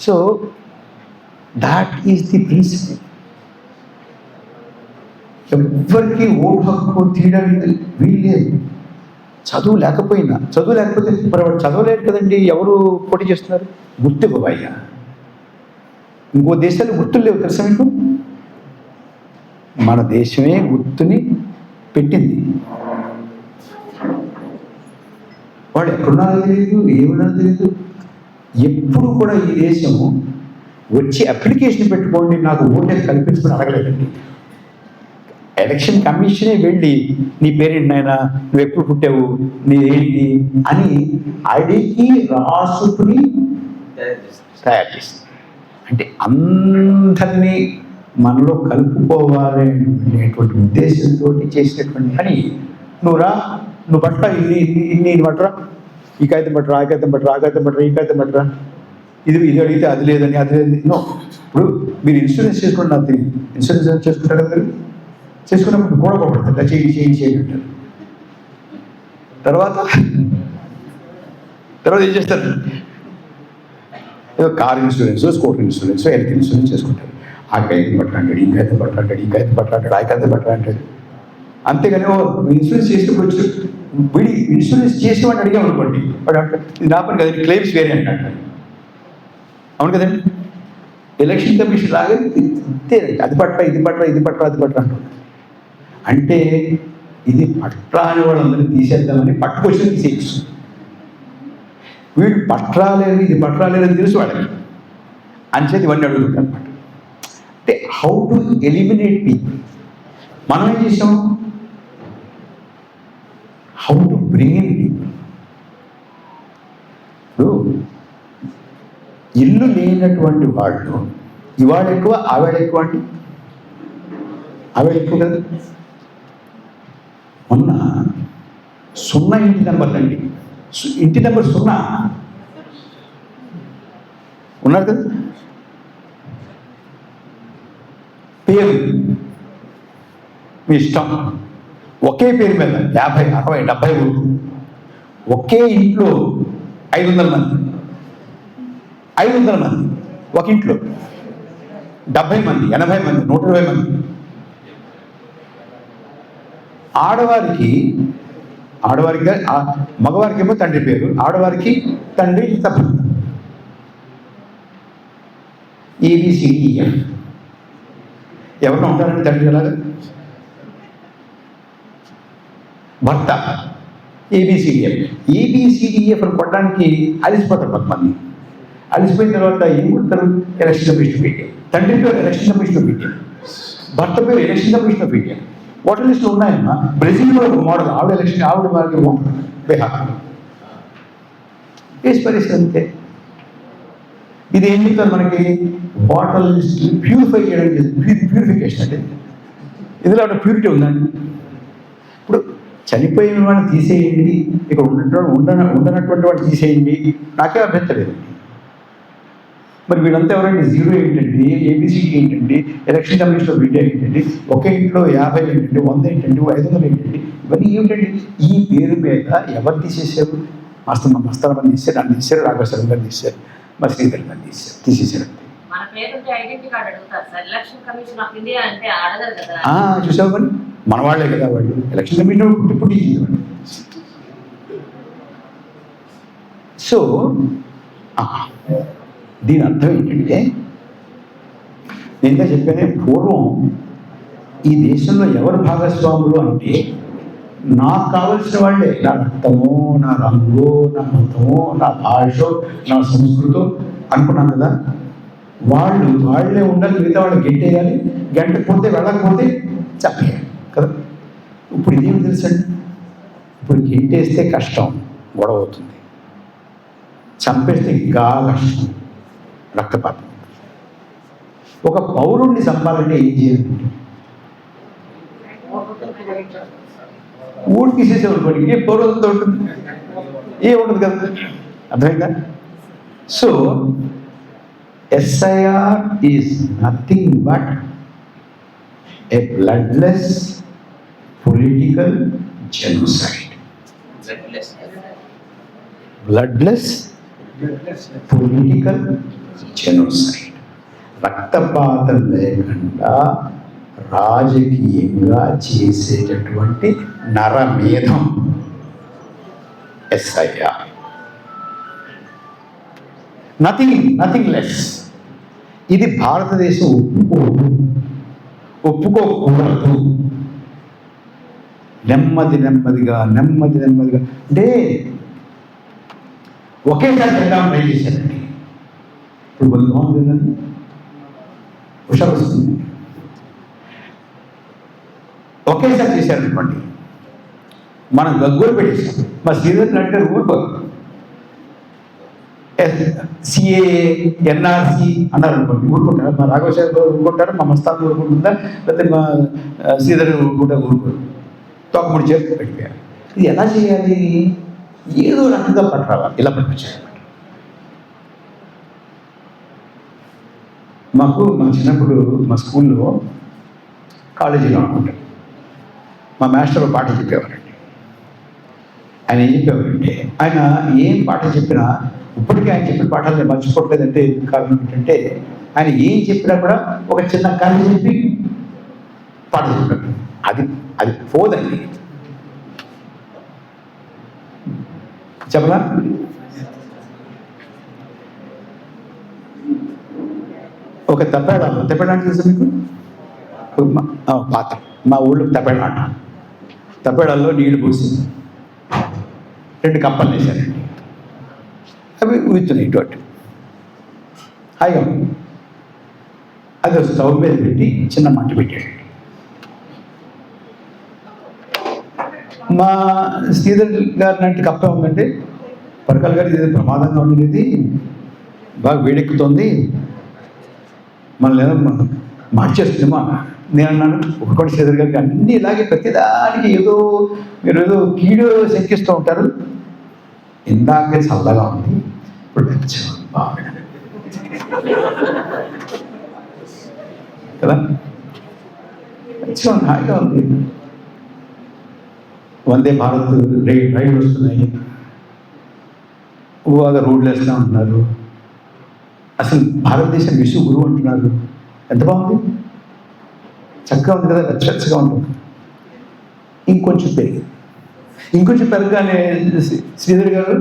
So that is the principle. ఎవ్వరికి ఓటు హక్కు తీయడానికి వీల్లేదు. చదువు లేకపోతే మరి వాడు చదవలేదు కదండి, ఎవరు పోటీ చేస్తున్నారు? గుర్తు ఇవ్వయ్యా. ఇంకో దేశాలు గుర్తులు లేవు, తెలుసా మీకు? మన దేశమే గుర్తుని పెట్టింది. వాడు ఎక్కడున్నారో తెలియదు, ఏమున్నారో తెలియదు. ఎప్పుడు కూడా ఈ దేశం వచ్చి అప్లికేషన్ పెట్టుకోండి నాకు ఓటే కల్పించుకుని అడగలేదండి. ఎలక్షన్ కమిషనే వెళ్ళి నీ పేరేంటి నాయన, నువ్వు ఎప్పుడు పుట్టావు, నీదేంటి అని అడిగి రాసుకుని తయారు చేస్తుంది. అంటే అందరినీ మనలో కలుపుకోవాలి అనేటువంటి ఉద్దేశంతో చేసినటువంటి పని. నువ్వు పట్ల ఇన్ని పట్టరా, ఈ కాగితం పట్టరా, ఆ కాగితం పట్టరా, ఆ కాగితం పట్టరా, ఈ కాగితం పట్టరా, ఇది అడిగితే అది లేదని అది లేదు. నో, ఇప్పుడు మీరు ఇన్సూరెన్స్ చేసుకోండి, నాకు తెలియదు. ఇన్సూరెన్స్ చేసుకుంటారు కదా, చేసుకున్నప్పుడు కూడా పడుతుంది, చేయండి అంటారు. తర్వాత ఏం చేస్తారు? ఏదో car insurance, scooter insurance, health insurance చేసుకుంటారు. ఆ కాగితం పట్టరంటాడు, ఈ కాగితం పట్టరంటాడు, ఈ కాగితం పట్టరంటాడు, ఆ కాగితం పట్టరంటాడు. అంతేగాని ఇన్సూరెన్స్ చేసినప్పుడు వీడి ఇన్సూరెన్స్ చేసేవాడిని అడిగామనుకోండి, వాడు అంటాడు ఇది నా పని కదండి, క్లెయిమ్స్ వేరే అంటాడు. అవును కదండి. ఎలక్షన్ కమిషన్ లాగా ఇంతేనండి, అది పట్ల ఇది పట్ల అంటాడు. అంటే ఇది పట్ల అని వాళ్ళందరినీ తీసేద్దామని పట్టుకొచ్చి తీసేయచ్చు. వీడు పట్రాలేదు, ఇది పట్రాలేదని తెలుసు వాళ్ళకి, అంచేది ఇవన్నీ అడుగుతుంటారు అనమాట. అంటే హౌ టు ఎలిమినేట్ పీపుల్. మనం ఏం చేసాం? How to bring in people. ఇప్పుడు ఇల్లు లేనటువంటి వాళ్ళు ఇవాళ ఎక్కువ, ఆవిడ ఎక్కువ అంటే ఆవిడ ఎక్కువ కదా. మొన్న 0 ఇంటి నెంబర్లు అండి, ఇంటి నెంబర్ 0 ఉన్నారు కదా. పేరు మీ ఇష్టం, ఒకే పేరు మీద 50, 60, 70 ఊరు, ఒకే ఇంట్లో 500 మంది, 500 మంది ఒక ఇంట్లో, 70 మంది, 80 మంది, 120 మంది. ఆడవారికి మగవారికి ఏమో తండ్రి పేరు, ఆడవారికి తండ్రి తప్ప ABCDEF. ఎవరినో ఉంటారండి తండ్రి ఎలాగా? భర్త ABCDEF అని కొట్టడానికి అలిసిపోతారు కొంతమంది. అలిసిపోయిన తర్వాత ఏం కొడతారు? Election commission of India. తండ్రి పేరు ఎలక్షన్ కమిషన్ ఆఫ్ ఇండియా, భర్త పేరు election commission of India. Voter లిస్టులు ఉన్నాయమ్మా. బ్రెజిల్లో ఒక మోడల్, ఆవిడ వారికి బీహార్ కేసు పరిస్థితి అంతే. ఇది ఏం చెప్తారు మనకి? ఓటర్ లిస్ట్ ప్యూరిఫై చేయడం, ప్యూరిఫికేషన్ అంటే ఇందులో ఒక ప్యూరిటీ ఉందండి. ఇప్పుడు చనిపోయిన వాడిని తీసేయండి, ఇక్కడ ఉండనటువంటి వాడిని తీసేయండి, నాకే అభ్యంతరం లేదండి. మరి వీళ్ళంతా ఎవరండి? 0 ఏంటండి, ABCD ఏంటండి, ఎలక్షన్ కమిషన్ ఆఫ్ ఇండియా ఏంటండి, ఒకే ఇంట్లో 50 ఏంటండి, 100 ఏంటండి, 500 ఏంటండి, ఇవన్నీ ఏమిటండి? ఈ పేరు మీద ఎవరు తీసేసారు? మస్తాన మంది తీశారు, నన్ను తీశారు, రాఘవేశ్వరం గారు తీశారు, మా శ్రీధర్ గారు తీసేసారు. చూసావు మరి, మన వాళ్ళే కదా వాళ్ళు. ఎలక్షన్ కమిషన్ పుట్టి చేసేవాళ్ళు. సో దీని అర్థం ఏంటంటే, నేను చెప్పానే పూర్వం ఈ దేశంలో ఎవరు భాగస్వాములు అంటే నాకు కావలసిన వాళ్ళే. నా రక్తమో, నా రంగు, నా మతమో, నా భాష, నా సంస్కృతం అనుకున్నాను కదా. వాళ్ళే ఉండాలి, మిగతా వాళ్ళు గెంటేయాలి, గంటకపోతే వెళ్ళకపోతే చెప్పేయాలి కదా. ఇప్పుడు ఇదేమి తెలుసండి, ఇప్పుడు గెంటేస్తే కష్టం, గొడవ అవుతుంది. చంపేస్తే ఇంకా కష్టం, రక్తపాతం. ఒక పౌరుణ్ణి చంపాలంటే ఏం చేయాలి? ఊడి తీసేసేవాళ్ళు ఏ పౌరులతో ఉంటుంది, ఏ ఉండదు కదా, అర్థమైందా? So SIR is nothing but A bloodless political genocide. Bloodless political genocide. రక్తపాతం లేకుండా రాజకీయంగా చేసేటటువంటి నరమేధం ఎస్ఐఆర్. Nothing less. ఇది భారతదేశం ఒప్పుకోకూడదు. నెమ్మదిగా అంటే ఒకేసారి చేద్దాం ట్రై చేశారండి. ఇప్పుడు బాగుంటుందండి, హుషారు వస్తుంది. ఒకేసారి చేశారనుకోండి, మనం గగ్గోలు పెట్టేసాం. మా శ్రీధర్ నాయుడు ఊరుకోరు. సిఏ ఎన్ఆర్సి అన్నారు అనుకోండి, ఊరుకుంటారు. మా రాఘవశేఖర్ ఊరుకుంటారు, మా మస్తాన్ ఊరుకుంటుందా, లేకపోతే మా శ్రీధర్ ఊరుకోరు. తొక్కముడి చేతి పెట్టిపోయారు. ఇది ఎలా చేయాలి? ఏదో రకంగా పట్టరావాలి. ఇలా పట్టుకొచ్చారు. మాకు మా చిన్నప్పుడు మా స్కూల్లో, కాలేజీలో అనుకుంటాం, మా మాస్టర్ పాట చెప్పేవారండి. ఆయన ఏం చెప్పేవారంటే, ఆయన ఏం పాట చెప్పినా ఇప్పటికీ ఆయన చెప్పిన పాఠాలు నేను మర్చిపోవట్లేదంటే కారణం ఏంటంటే, ఆయన ఏం చెప్పినా కూడా ఒక చిన్న కథ చెప్పి పాట చెప్పారు. అది పోదండి. చెప్పలా? ఒక తప్పేడ అంటే తెలుసా మీకు? పాత మా ఊళ్ళో తప్పేడ అంట. తప్పేడాల్లో నీళ్లు పోసి 2 కప్పలు వేశారండి. అవి ఊతున్నాయి ఇటు అటు. హాయిగా అది స్టవ్ మీద పెట్టి చిన్న మంట పెట్టాడు. మా శ్రీధర్ గారి లాంటి కప్ప ఉందంటే, పరకాల గారు ఇది ప్రమాదంగా ఉంది, ఇది బాగా వేడెక్కుతుంది, మనల్ని ఏదో మార్చేస్తుందేమో. నేను అన్నాను, ఒకటి శ్రీధర్ గారికి అన్నీ ఇలాగే ప్రతిదానికి మీరు ఏదో కీడు శంకిస్తూ ఉంటారు. ఇందాకే చల్లగా ఉంది, ఇప్పుడు బాగా కదా, హాయిగా ఉంది. వందే భారత్ రైలు వస్తున్నాయి, బాగా రోడ్లు వేస్తూ ఉంటున్నారు. అసలు భారతదేశం విశ్వ గురువు అంటున్నారు. ఎంత బాగుంది, చక్కగా ఉంది కదా, వెచ్చగా ఉంటుంది. ఇంకొంచెం పెరగగానే శ్రీధర్ గారు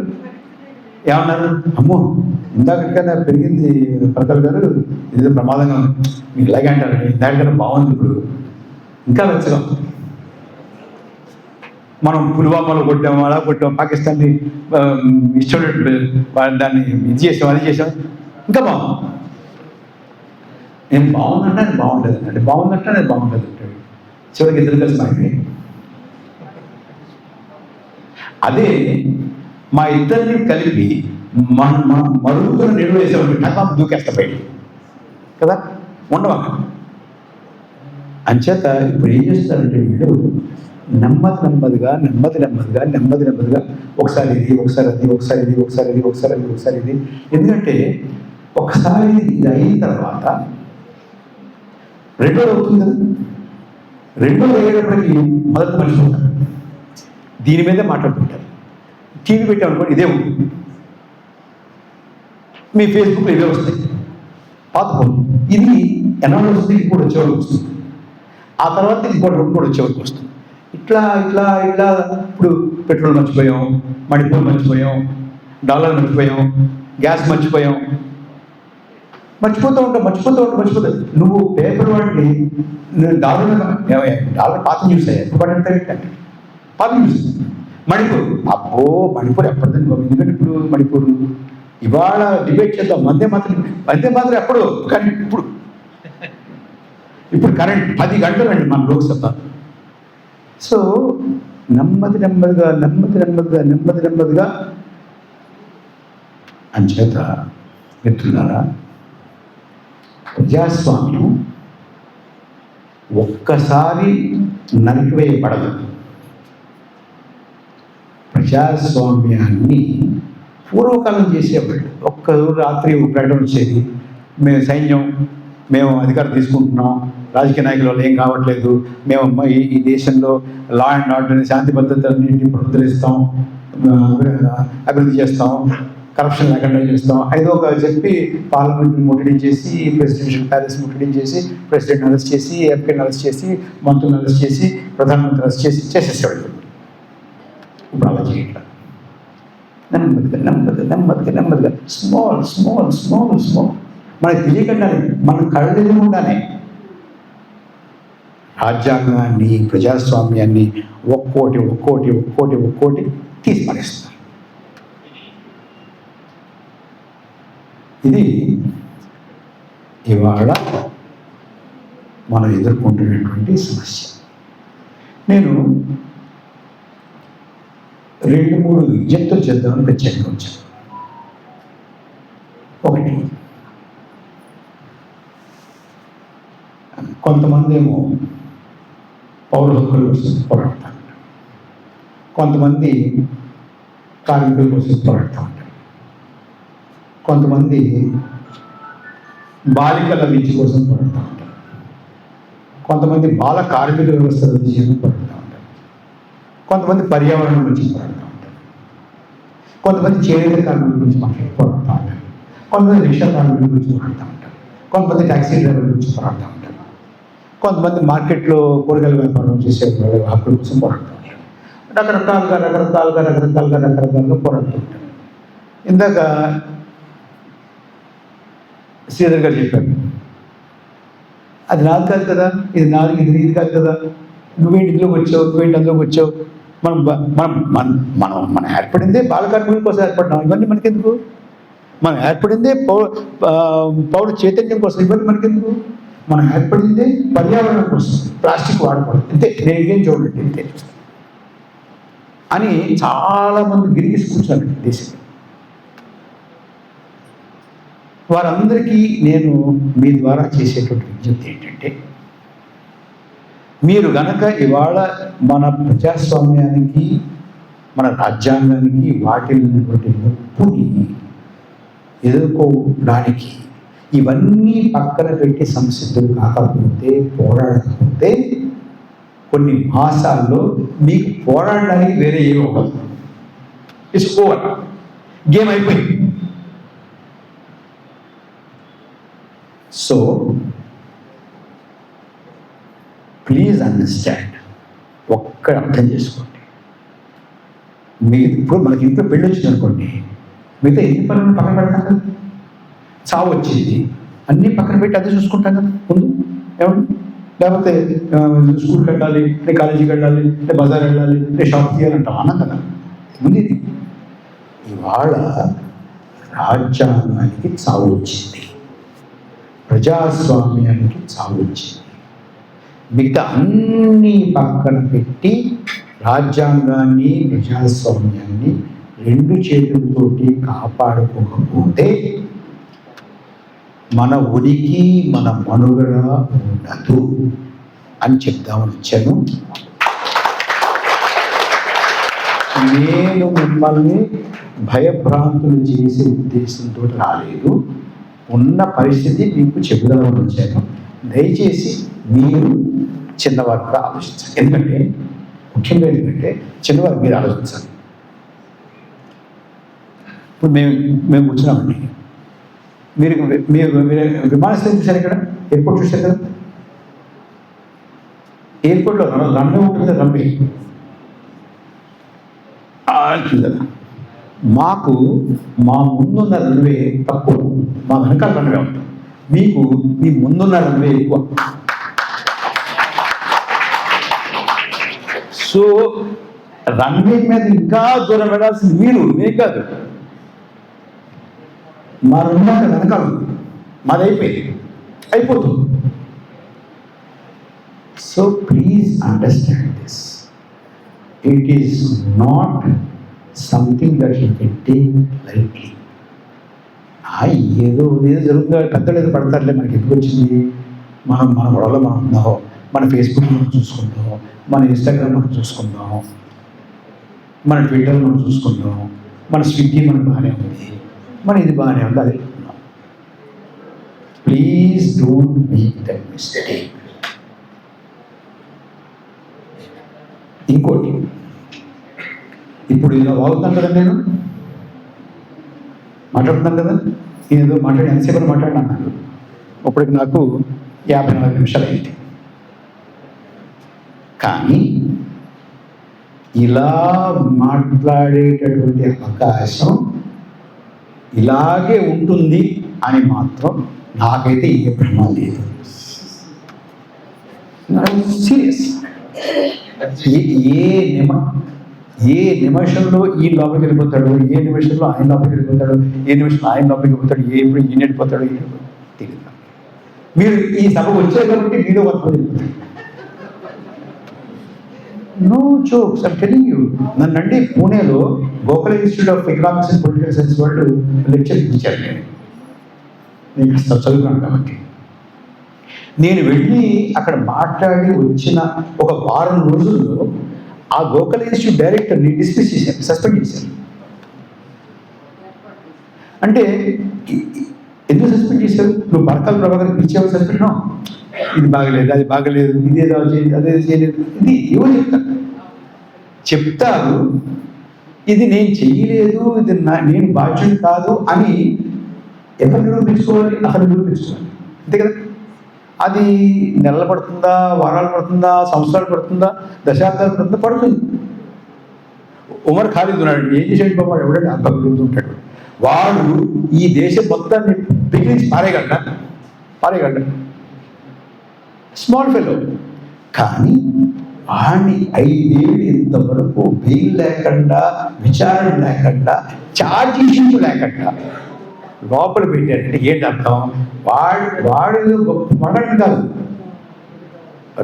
ఏమన్నారు, అమ్మో ఇందాకన్నా పెరిగింది పరకాల గారు, ఇది ప్రమాదంగా ఉంది. మీకు ఇలాగే అంటారండి, ఇందాకన్నా బాగుంది, ఇప్పుడు ఇంకా వెచ్చగా ఉంది. మనం పుల్వామాలో కొట్టాము, అలా కొట్టాము, పాకిస్తాన్ని ఇష్టపడే దాన్ని ఇది చేసాం, అది చేసాం, ఇంకా బాగుంది. నేను బాగుందంటే అది బాగుంటుంది అంటే, బాగుందంటే అది బాగుంటుంది అంటాడు. చివరికి ఇద్దరు కలిసి మాట్లాడి, అదే మా ఇద్దరిని కలిపి మరుగుతున్న నీళ్ళు వేసేవాళ్ళు టకా దూకేస్తా బయట కదా, ఉండవా. అంచేత ఇప్పుడు ఏం చేస్తారంటే వీళ్ళు నెమ్మదిగా ఒకసారి ఇది, ఒకసారి అది, ఒకసారి ఇది, ఒకసారి ఇది, ఒకసారి అది, ఒకసారి ఇది. ఎందుకంటే ఒకసారి ఇది అయిన తర్వాత రెండోది అవుతుంది కదా. రెండోది అయ్యేటప్పటికి మొదటి మనిషి ఉంటారు, దీని మీదే మాట్లాడుకుంటారు. టీవీ పెట్టామనుకోండి ఇదే ఉంటుంది, మీ ఫేస్బుక్లో ఇవే వస్తాయి, పాత ఫోన్. ఇది ఎన్నో వస్తుంది, ఇప్పుడు వచ్చేవాళ్ళకి వస్తుంది. ఆ తర్వాత ఇంకోటి 2 వచ్చేవాళ్ళకి వస్తుంది. ఇట్లా ఇప్పుడు పెట్రోల్ మర్చిపోయాం, మణిపూర్ మర్చిపోయాం, డాలర్ మర్చిపోయాం, గ్యాస్ మర్చిపోయాం, మర్చిపోతూ ఉంటావు. నువ్వు పేపర్ వాడికి డాలర్ పాత న్యూస్ అయ్యా, ఎప్పుడు పడంటే పాత న్యూస్. మణిపూర్, అబ్బో మణిపూర్ ఎప్పటిదని బాబు, ఎందుకంటే ఇప్పుడు మణిపూర్ ఇవాళ డిబేట్ చేద్దాం. వందే మాత్రం ఎప్పుడు, కానీ ఇప్పుడు కరెంట్ 10 గంటలు అండి మన లోక్సభ. సో నెమ్మదిగా అంచేత మిత్రులారా, ప్రజాస్వామ్యం ఒక్కసారి నరికివేయబడదు. ప్రజాస్వామ్యాన్ని పూర్వకాలం చేసేవాళ్ళు. ఒక్క రాత్రి ప్రకటన వచ్చేది, మేము సైన్యం, మేము అధికారం తీసుకుంటున్నాం, రాజకీయ నాయకుల వల్ల ఏం కావట్లేదు, మేము ఈ దేశంలో లా అండ్ ఆర్డర్, శాంతి భద్రతలన్నింటినీ పునరుద్ధరిస్తాం, అభివృద్ధి చేస్తాం, కరప్షన్ లేకుండా చేస్తాం, ఏదో ఒక చెప్పి పార్లమెంట్ని ముట్టడించేసి, ప్రెసిడెన్షియల్ ప్యాలెస్ ముట్టడించేసి, ప్రెసిడెంట్ని అరెస్ట్ చేసి, ఎంపీని అరెస్ట్ చేసి, మంత్రులను అరెస్ట్ చేసి, ప్రధానమంత్రి అరెస్ట్ చేసేసేవాళ్ళు. ఇప్పుడు అలా చేయట్లేదు. నెమ్మదిగా స్మాల్ మనకు తెలియకుండానే, మన కళ్ళెదురుగుండానే రాజ్యాంగాన్ని, ప్రజాస్వామ్యాన్ని ఒక్కోటి తీసి పడేస్తారు. ఇది ఇవాళ మనం ఎదుర్కొంటున్నటువంటి సమస్య. నేను 2-3 విజ్ఞప్తులు చేద్దామని ప్రత్యేకంగా వచ్చాను. ఒకటి, కొంతమంది ఏమో పౌర హక్కుల కోసం పోరాడుతూ ఉంటారు, కొంతమంది కార్మికుల కోసం పోరాడుతూ ఉంటారు, కొంతమంది బాలికల విద్య కోసం పోరాడుతూ ఉంటారు, కొంతమంది బాల కార్మిక వ్యవస్థ రద్దు చేయడం పోరాడుతూ ఉంటారు, కొంతమంది పర్యావరణం గురించి పోరాడుతూ ఉంటారు, కొంతమంది చేనేత కార్మికుల గురించి పోరాడుతూ ఉంటారు, కొంతమంది రిక్షా కార్మికుల గురించి పోరాడుతూ ఉంటారు, కొంతమంది ట్యాక్సీ డ్రైవర్ల గురించి పోరాడుతూ ఉంటారు, కొంతమంది మార్కెట్లో కూరగాయల వ్యాపారం చేసే వాళ్ళ హక్కుల కోసం పోరాడుతూ ఉంటారు. రకరకాలుగా పోరాడుతూ ఉంటారు. ఇందాక శ్రీధర్ గారు చెప్పారు, అది నాది కాదు కదా, ఇది నాది, ఇది కాదు కదా, నువ్వేంటి ఇందులోకి వచ్చావు, నువ్వేంటి అందులోకి వచ్చావు, మనం ఏర్పడిందే బాల కార్మికుల కోసం ఏర్పడినాం, ఇవన్నీ మనకెందుకు? మనం ఏర్పడిందే పౌర చైతన్యం కోసం, ఇవన్నీ మనకెందుకు? మనం ఏర్పడిందే పర్యావరణం కోసం, ప్లాస్టిక్ వాడకూడదు, ఇంతే, నేనేం చూడండి ఇంతే అని చాలామంది గిరిగేసి కూర్చోండి దేశంలో. వారందరికీ నేను మీ ద్వారా చేసేటువంటి విజ్ఞప్తి ఏంటంటే, మీరు గనక ఇవాళ మన ప్రజాస్వామ్యానికి, మన రాజ్యాంగానికి వాటిల్లినటువంటి నొప్పుని ఎదుర్కోవడానికి ఇవన్నీ పక్కన పెట్టి సంసిద్ధులు కాకపోతే, పోరాడకపోతే, కొన్ని మాసాల్లో మీకు పోరాడడానికి వేరే ఏమి ఉండదు. ఇట్స్ ఓవర్, గేమ్ అయిపోయింది. సో ప్లీజ్ అండర్స్టాండ్, ఒక్కడ అర్థం చేసుకోండి. మీరు ఇప్పుడు మనకి ఇంట్లో పెళ్ళి వచ్చింది అనుకోండి, మిగతా ఎన్ని పనులను పక్కన పెడతాం కదా. చావు వచ్చింది, అన్నీ పక్కన పెట్టి అదే చూసుకుంటాం కదా ముందు, ఏమండి? లేకపోతే స్కూల్కి వెళ్ళాలి, లేదా కాలేజీకి వెళ్ళాలి, లేదా బజార్ వెళ్ళాలి, లేదా షాప్ తీయాలంటాం, అన్నాం కదా ముందు. ఇది ఇవాళ రాజ్యాంగానికి చావు వచ్చింది, ప్రజాస్వామ్యానికి చావు వచ్చింది. మిగతా అన్నీ పక్కన పెట్టి రాజ్యాంగాన్ని, ప్రజాస్వామ్యాన్ని 2 చేతులతోటి కాపాడుకోకపోతే మన ఉనికి, మన మనుగడ ఉండదు అని చెప్దామని వచ్చాను. నేను మిమ్మల్ని భయభ్రాంతులు చేసే ఉద్దేశంతో రాలేదు, ఉన్న పరిస్థితి మీకు చెబుదామని వచ్చాను. దయచేసి మీరు చిన్నవారు కూడా ఆలోచించాలి. ఎందుకంటే ముఖ్యంగా చిన్నవారు మీరు ఆలోచించాలి. ఇప్పుడు మేము కూర్చున్నామండి, మీరు విమానాశ్రయం చూశారు, ఇక్కడ ఎయిర్పోర్ట్ చూశారు కదా, ఎయిర్పోర్ట్లో రన్వే ఉంటుంది, రన్వే కదా. మాకు మా ముందున్న రన్వే తక్కువ, మా వెనకాల రన్వే ఉంటుంది. మీకు మీ ముందున్న రన్వే ఎక్కువ. సో రన్వే మీద ఇంకా దూరం వెళ్ళాల్సింది మీరు కాదు. మా రన్వే వెనకాల మాది అయిపోతుంది. So please understand this. It is not something that you can take lightly. ఏదో ఏదో జరుగుతుందో పెద్దలు ఏదో పడతారులే, మనకి ఎందుకు వచ్చింది, మన గొడవలో మనం ఉందాం, మన ఫేస్బుక్ మనం చూసుకుందాం, మన ఇన్స్టాగ్రామ్ మనం చూసుకుందాం, మన ట్విట్టర్ మనం చూసుకుందాం, మన స్విగ్గీ మనకు బాగానే ఉంది, మన ఇది బాగానే ఉంది, అది please don't make that mistake. ఇంకోటి, ఇప్పుడు ఇలా వాగుతాను కదా, నేను మాట్లాడుతున్నాను కదా, ఏదో ఎంతసేపు మాట్లాడినాను నాకు, ఇప్పటికి నాకు 54 నిమిషాలు అయింది. కానీ ఇలా మాట్లాడేటటువంటి అవకాశం ఇలాగే ఉంటుంది అని మాత్రం నాకైతే ఏ భ్రమ లేదు. సీరియస్. ఏ నిమిషంలో ఈ లోపలికి వెళ్ళిపోతాడు, ఏ నిమిషంలో ఆయన లోపలికి వెళ్ళిపోతాడు, ఏ నిమిషంలో ఆయన లోపలికి వెళ్ళిపోతాడు, ఎప్పుడు ఈయన వెళ్ళిపోతాడు తెలియదు. మీరు ఈ సభకు వచ్చారు కాబట్టి మీలో వర్క్ వెళ్ళిపోతాడు. No jokes, I'm telling you. నన్నండి పూణేలో Gokhale institute of economics and political science వాళ్ళు లెక్చర్ ఇచ్చారు. నేను చదువుకున్నాను కాబట్టి నేను వెళ్ళి అక్కడ మాట్లాడి వచ్చిన ఒక వారం రోజుల్లో ఆ గోఖలే ఇన్స్టిట్యూట్ డైరెక్టర్ని డిస్మిస్ చేశారు, సస్పెండ్ చేశారు. అంటే ఎందుకు సస్పెండ్ చేశారు? నువ్వు పరకాల ప్రభాకర్ పిలిచేవాళ్ళు సస్పెండ్, ఇది బాగలేదు, అది బాగలేదు, ఇదేదో చేయలేదు, అదే చేయలేదు, ఇది ఎవరు చెప్తారు. ఇది నేను చెయ్యలేదు, ఇది నేను బాధ్యుడు కాదు అని ఎవరు నిరూపించుకోవాలి? అసలు నిరూపించుకోవాలి, అంతే కదా. అది నెలలు పడుతుందా, వారాలు పడుతుందా, సంవత్సరాలు పడుతుందా, దశాబ్దాలు పడుతుందా? పడుతుంది. ఉమర్ ఖాలిద్ ఉన్నాడు, ఏం చేసాడు బాబు, ఎవడంటే అద్భుతంగా ఉంటాడు. వాడు ఈ దేశం మొత్తాన్ని పిగిలించి పారేయగలడు, స్మాల్ ఫెలో. కానీ వాడిని 5 ఏళ్ళు ఇంతవరకు బెయిల్ లేకుండా, విచారణ లేకుండా, ఛార్జ్ షీట్ లేకుండా లోపల పెట్టారంటే ఏంటి అర్థం? వాడు గొప్ప కాదు.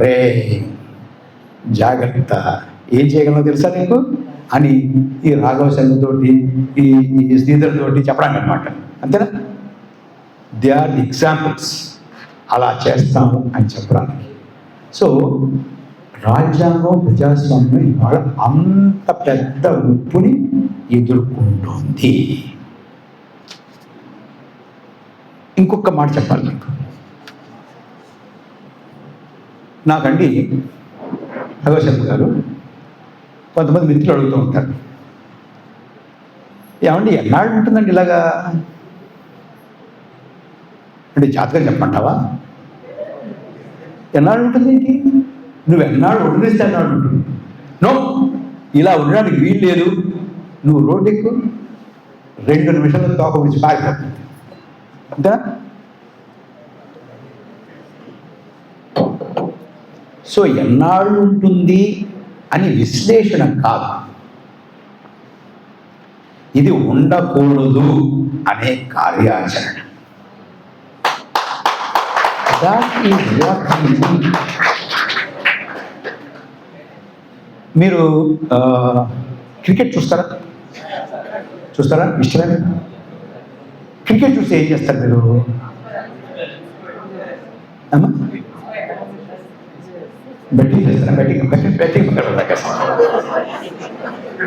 రే జాగ్రత్త, ఏం చేయగలనో తెలుసా నీకు అని ఈ రాఘవ శర్మతోటి, ఈ శ్రీధర్ తోటి చెప్పడానికి అనమాట, అంతేనా? దే ఆర్ ది ఎగ్జాంపుల్స్, అలా చేస్తాము అని చెప్పడానికి. సో రాజ్యాంగం, ప్రజాస్వామ్యం ఇవాళ అంత పెద్ద ముప్పుని ఎదుర్కొంటుంది. ఇంకొక మాట చెప్పాలి మీకు. నాకండి రాఘవ గారు కొంతమంది మిత్రులు అడుగుతూ ఉంటారు, ఏమండి ఎన్నాళ్ళు ఉంటుందండి ఇలాగా అంటే, జాతకం చెప్పమంటావా? ఎన్నాళ్ళు ఉంటుంది ఏంటి? నువ్వు ఎన్నాళ్ళు వదిలేస్తే ఎన్నాళ్ళు ఉంటుంది? నో, ఇలా ఉండడానికి వీలు లేదు. నువ్వు రోడ్డు ఎక్కువ 2 నిమిషాలు తోక గురించి పారిపోతుంది, అంతేనా? సో ఎన్నాళ్ళు ఉంటుంది అని విశ్లేషణ కాదు, ఇది ఉండకూడదు అనే కార్యాచరణ. మీరు క్రికెట్ చూస్తారా? ఇష్టమైన క్రికెట్ చూస్తే ఏం చేస్తారు మీరు? బెట్టింగ్ చేస్తారా?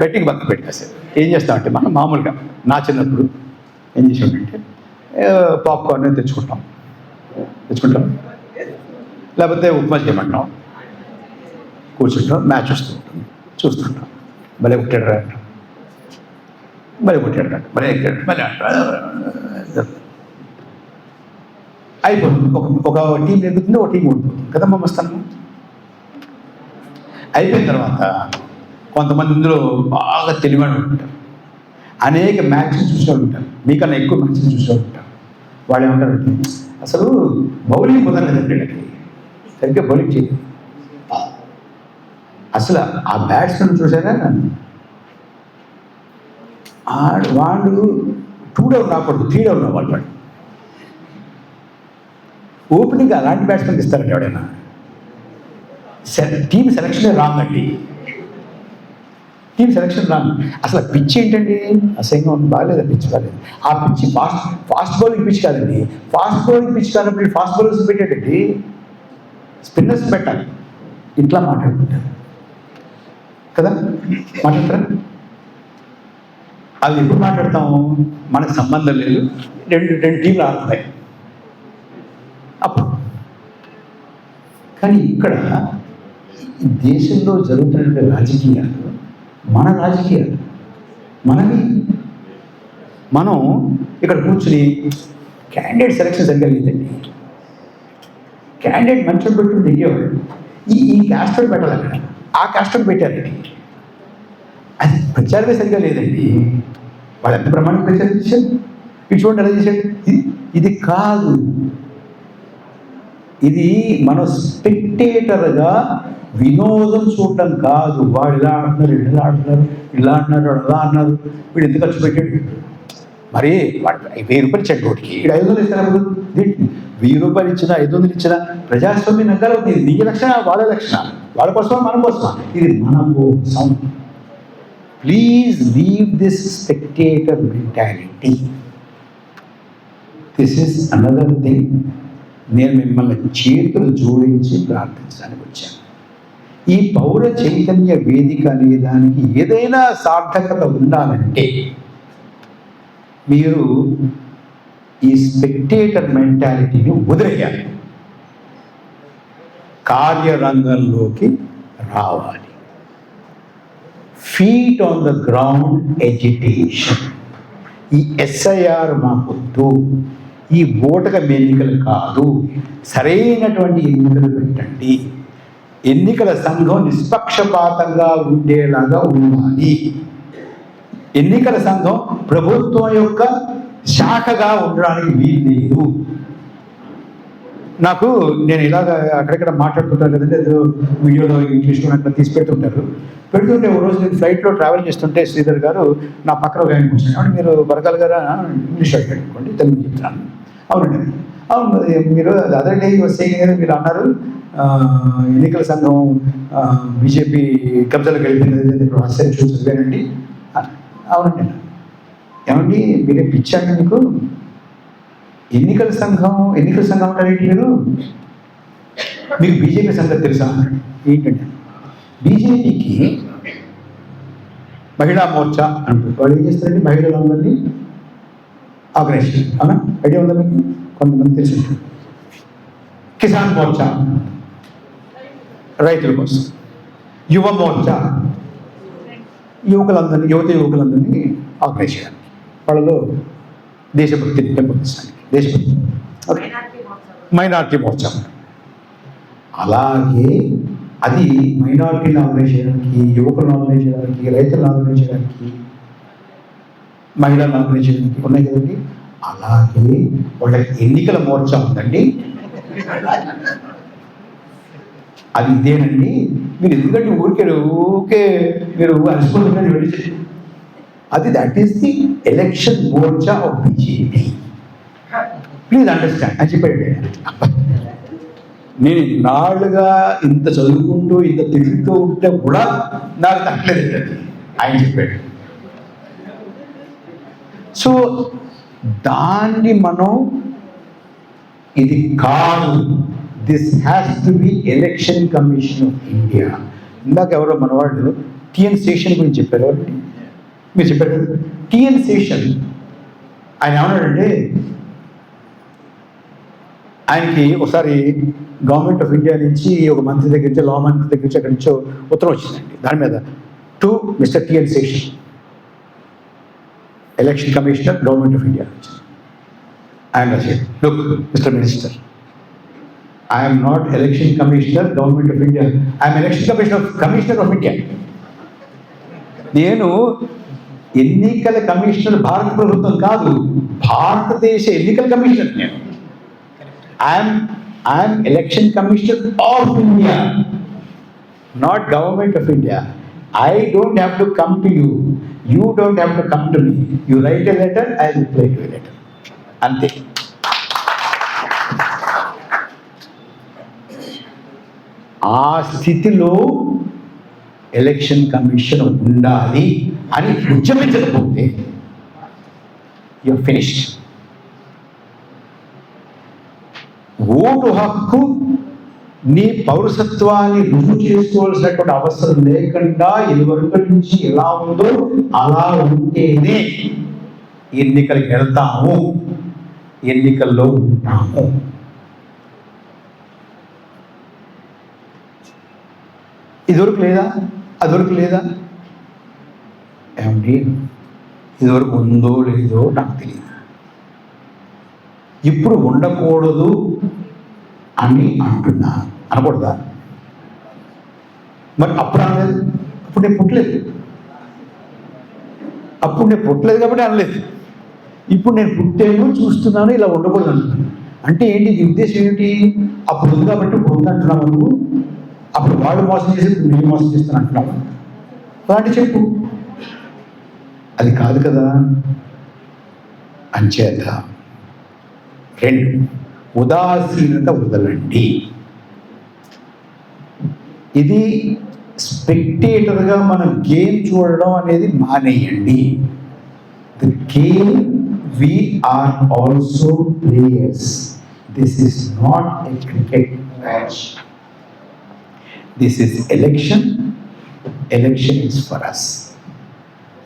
బెట్టింగ్ పక్క పెట్టేస్తారు. ఏం చేస్తామంటే మనం మామూలుగా నా చిన్నప్పుడు ఏం చేసామంటే పాప్కార్న్ తెచ్చుకుంటాం, లేకపోతే ఉప్మా చేయమంటాం, కూర్చుంటాం, మ్యాచ్ చూస్తుంటాం. భలే కొట్టాడు రా, భలే అయిపోతుంది. ఒక టీం నెగ్గుతుంది, ఒక టీం ఓడిపోతుంది కదా మమ్మస్తాను. అయిపోయిన తర్వాత కొంతమంది ఇందులో బాగా తెలివైన ఉంటారు, అనేక మ్యాచెస్ చూసేవాళ్ళు ఉంటారు, మీకన్నా ఎక్కువ మ్యాచెస్ చూసేవాళ్ళు ఉంటారు. వాళ్ళు ఏమంటారు, అసలు బౌలింగ్ కుదరలేదండి, సరిగ్గా బౌలింగ్ చేయలేదు. అసలు ఆ బ్యాట్స్మెన్ చూసారా, వాళ్ళు 2 డౌన్ రాకూడదు, 3 డౌన్ అవ్వాలి. వాడు ఓపెనింగ్ అలాంటి బ్యాట్స్మెన్ ఇస్తారండి ఎవడైనా? టీమ్ సెలక్షనే రాంగ్ అండి. టీం సెలక్షన్ రాను. అసలు పిచ్ ఏంటండి, అసహ్యంగా ఉంది, బాగాలేదు, పిచ్ బాగాలేదు. ఆ పిచ్ ఫాస్ట్ బౌలింగ్ పిచ్ కాదండి. ఫాస్ట్ బౌలింగ్ పిచ్ కానప్పుడు ఫాస్ట్ బౌలర్స్ పెట్టేటండి, స్పిన్నర్స్ పెట్టాలి. ఇట్లా మాట్లాడుకుంటారు కదా, మాట్లాడతారా? అది ఎప్పుడు మాట్లాడతాము, మనకు సంబంధం లేదు, రెండు టీంలు ఆడుతున్నాయి అప్పుడు. కానీ ఇక్కడ దేశంలో జరుగుతున్న రాజకీయాలు మన రాజకీయాలు, మనవి. మనం ఇక్కడ కూర్చుని క్యాండిడేట్ సెలక్షన్ సరిగ్గా లేదండి, క్యాండిడేట్ మంచిగా పెట్టుకుని దిగేవాడు, ఈ క్యాస్టర్ పెట్టాలి, అక్కడ ఆ క్యాస్టర్ పెట్టారండి, అది ప్రచారమే సరిగ్గా లేదండి. వాళ్ళు ఎంత ప్రమాణం ప్రచారం చేశారు, ఇది చూడండి ఎలా చేశాడు. ఇది కాదు, ఇది మన స్పెక్టేటర్గా వినోదం చూడటం కాదు. వాడు ఇలా ఆడుతున్నారు, ఇలా ఆడుతున్నారు, ఇలా అంటున్నారు, వాడు అలా అన్నారు, వీడు ఎంత ఖర్చు పెట్టాడు. మరి వాడు 1000 రూపాయలు ఇచ్చాడు కోటికి, వీడు 500 ఇస్తారు. 1000 రూపాయలు ఇచ్చినా 500 ఇచ్చినా ప్రజాస్వామ్యం నగ్గాలి అవుతుంది. నీ రక్షణ, వాళ్ళ రక్షణ, వాళ్ళ కోసమా మన కోసమా, ఇది మన కోసం. Please leave this spectator mentality. This is another thing. నేను మిమ్మల్ని చేతులు జోడించి ప్రార్థించడానికి వచ్చాను. ఈ పౌర చైతన్య వేదిక అనే దానికి ఏదైనా సార్థకత ఉండాలంటే మీరు ఈ స్పెక్టేటర్ మెంటాలిటీని వదిలేయాలి, కార్యరంగంలోకి రావాలి. Feet on the ground education. ఈ SIR మాకొద్దు, ఈ ఓటకం ఎన్నికలు కాదు, సరైనటువంటి ఎన్నికలు పెట్టండి. ఎన్నికల సంఘం నిష్పక్షపాతంగా ఉండేలాగా ఉండాలి. ఎన్నికల సంఘం ప్రభుత్వం యొక్క శాఖగా ఉండడానికి వీల్లేదు. నేను ఇలాగ అక్కడెక్కడ మాట్లాడుతుంటాను కదండి, ఏదో వీడియోలో ఇంగ్లీష్లో అట్లా తీసి పెడుతుంటారు. పెడుతుంటే ఓ రోజు నేను ఫ్లైట్లో ట్రావెల్ చేస్తుంటే శ్రీధర్ గారు నా పక్కన ఒక ఆయన కూర్చున్నాడు. మీరు బరకాల గారు ఇంగ్లీష్ అడిగాడుకోండి, తెలుగు చెప్తున్నాను. అవునండి, అవును, మీరు అదర్ డే సేయింగ్ మీరు అన్నారు ఎన్నికల సంఘం బీజేపీ కబ్జాలకు వెళ్ళిపోయింది, ఇప్పుడు ఆశ్చర్యం చూసేనండి. అవునండి, ఏమండి మీరే పిచ్చాండి, మీకు ఎన్నికల సంఘం అంటారేంటి మీరు, మీకు బీజేపీ సంగతి తెలుసా అన్నాడు. ఏంటంటే బీజేపీకి మహిళా మోర్చా అంటారు. వాళ్ళు ఏం చేస్తారంటే మహిళలందరినీ ఆర్గనైజ్ చేస్తారు. అవునా, ఐడియా ఉందా మీకు? కొంతమంది తెలిసి. కిసాన్ మోర్చా రైతుల కోసం, యువ మోర్చా యువకులందరినీ ఆర్గనైజ్ చేయాలి, వాళ్ళలో దేశభక్తిని పెంపొందించడానికి. దేశభక్తి. మైనారిటీ మోర్చా. అలాగే అది మైనారిటీని ఆర్గనైజ్ చేయడానికి, యువకులను ఆర్గనైజ్ చేయడానికి, రైతులను ఆర్గనైజ్ చేయడానికి, మహిళలను ఆర్గనైజ్ చేయడానికి ఉన్నాయి కదండి. అలాగే వాళ్ళకి ఎన్నికల మోర్చా ఉందండి, అది ఇదేనండి. మీరు ఎందుకంటే ఊరికే మీరు అలసిపోతుందని వెళ్ళి అది that is the election Morcha of BJP. Please understand అని చెప్పాడు. నేను నాళ్ళుగా ఇంత చదువుకుంటూ ఇంత తిరుగుతూ ఉంటే కూడా నాకు తగ్గలేదు ఆయన చెప్పాడు. సో దాన్ని మనం ఇది కాదు, this has to be election commission of India. ఇందాక ఎవరో మనవాళ్ళు టిఎన్ శేషన్ గురించి చెప్పారు. ఎవరండి మీరు చెప్పారు కదా, టిఎన్ శేషన్. ఆయన ఏమన్నాడంటే, ఆయనకి ఒకసారి గవర్నమెంట్ ఆఫ్ ఇండియా నుంచి ఒక మంత్రి దగ్గర నుంచి, లా మంత్రి దగ్గర నుంచి, అక్కడి నుంచో ఉత్తరం వచ్చిందండి. దాని మీద to mister TN Seshan, election commissioner government of India. ఆయన రాశాడు, look mister minister, I'm not election commissioner government of India, I'm election commissioner of India. నేను ఎన్నికల కమిషనర్ భారత ప్రభుత్వం కాదు, భారతదేశ ఎన్నికల కమిషనర్ నేను. I'm election commissioner of India, not government of India. I don't have to come to you. You don't have to come to me. You write a letter, I reply to a letter. అంతే. ఆ స్థితిలో election commission ఉండాలి అని ఉద్యమించకపోతే you finished. Vote హక్కు నీ పౌరసత్వాన్ని రుజువు చేసుకోవాల్సినటువంటి అవసరం లేకుండా ఇదివరకు నుంచి ఎలా ఉందో అలా ఉంటేనే ఎన్నికలకు వెళ్తాము, ఎన్నికల్లో ఉంటాము. ఇదివరకు లేదా, అదివరకు లేదా? ఏమండి, ఇదివరకు ఉందో లేదో నాకు తెలియదు. ఇప్పుడు ఉండకూడదు అని అంటున్నా, అనకూడదా? మరి అప్పుడు అనలేదు, అప్పుడు నేను పుట్టలేదు, కాబట్టి అనలేదు. ఇప్పుడు నేను పుట్టాను, చూస్తున్నాను, ఇలా ఉండకూడదు అంటున్నాను. అంటే ఏంటి, ఈ ఉద్దేశం ఏమిటి? అప్పుడు ఉంది కాబట్టి ఇప్పుడు ఉంది అంటున్నావు నువ్వు. అప్పుడు వాడు మోసం చేసి నేను మోసం చేస్తాను అంటున్నావు. అలాంటి చెప్పు. అది కాదు కదా. అంచేత 2, ఉదాసీనత వదలండి. ఇది స్పెక్టేటర్గా మనం గేమ్ చూడడం అనేది మానేయండి. The game we are also players. This is not a cricket match. This is election. Election is for us,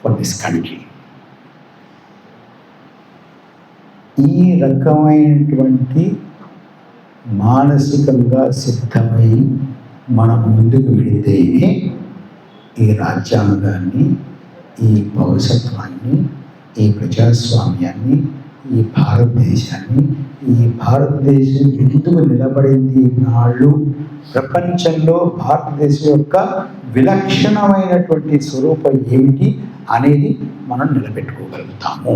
for this country. ఈ రకమైనటువంటి మానసికంగా సిద్ధమై మనం ముందుకు వెళితేనే ఈ రాజ్యాంగాన్ని, ఈ పౌరసత్వాన్ని, ఈ ప్రజాస్వామ్యాన్ని, ఈ భారతదేశాన్ని, ఈ భారతదేశం ఎందుకు నిలబడింది నాళ్ళు, ప్రపంచంలో భారతదేశం యొక్క విలక్షణమైనటువంటి స్వరూపం ఏమిటి అనేది మనం నిలబెట్టుకోగలుగుతాము.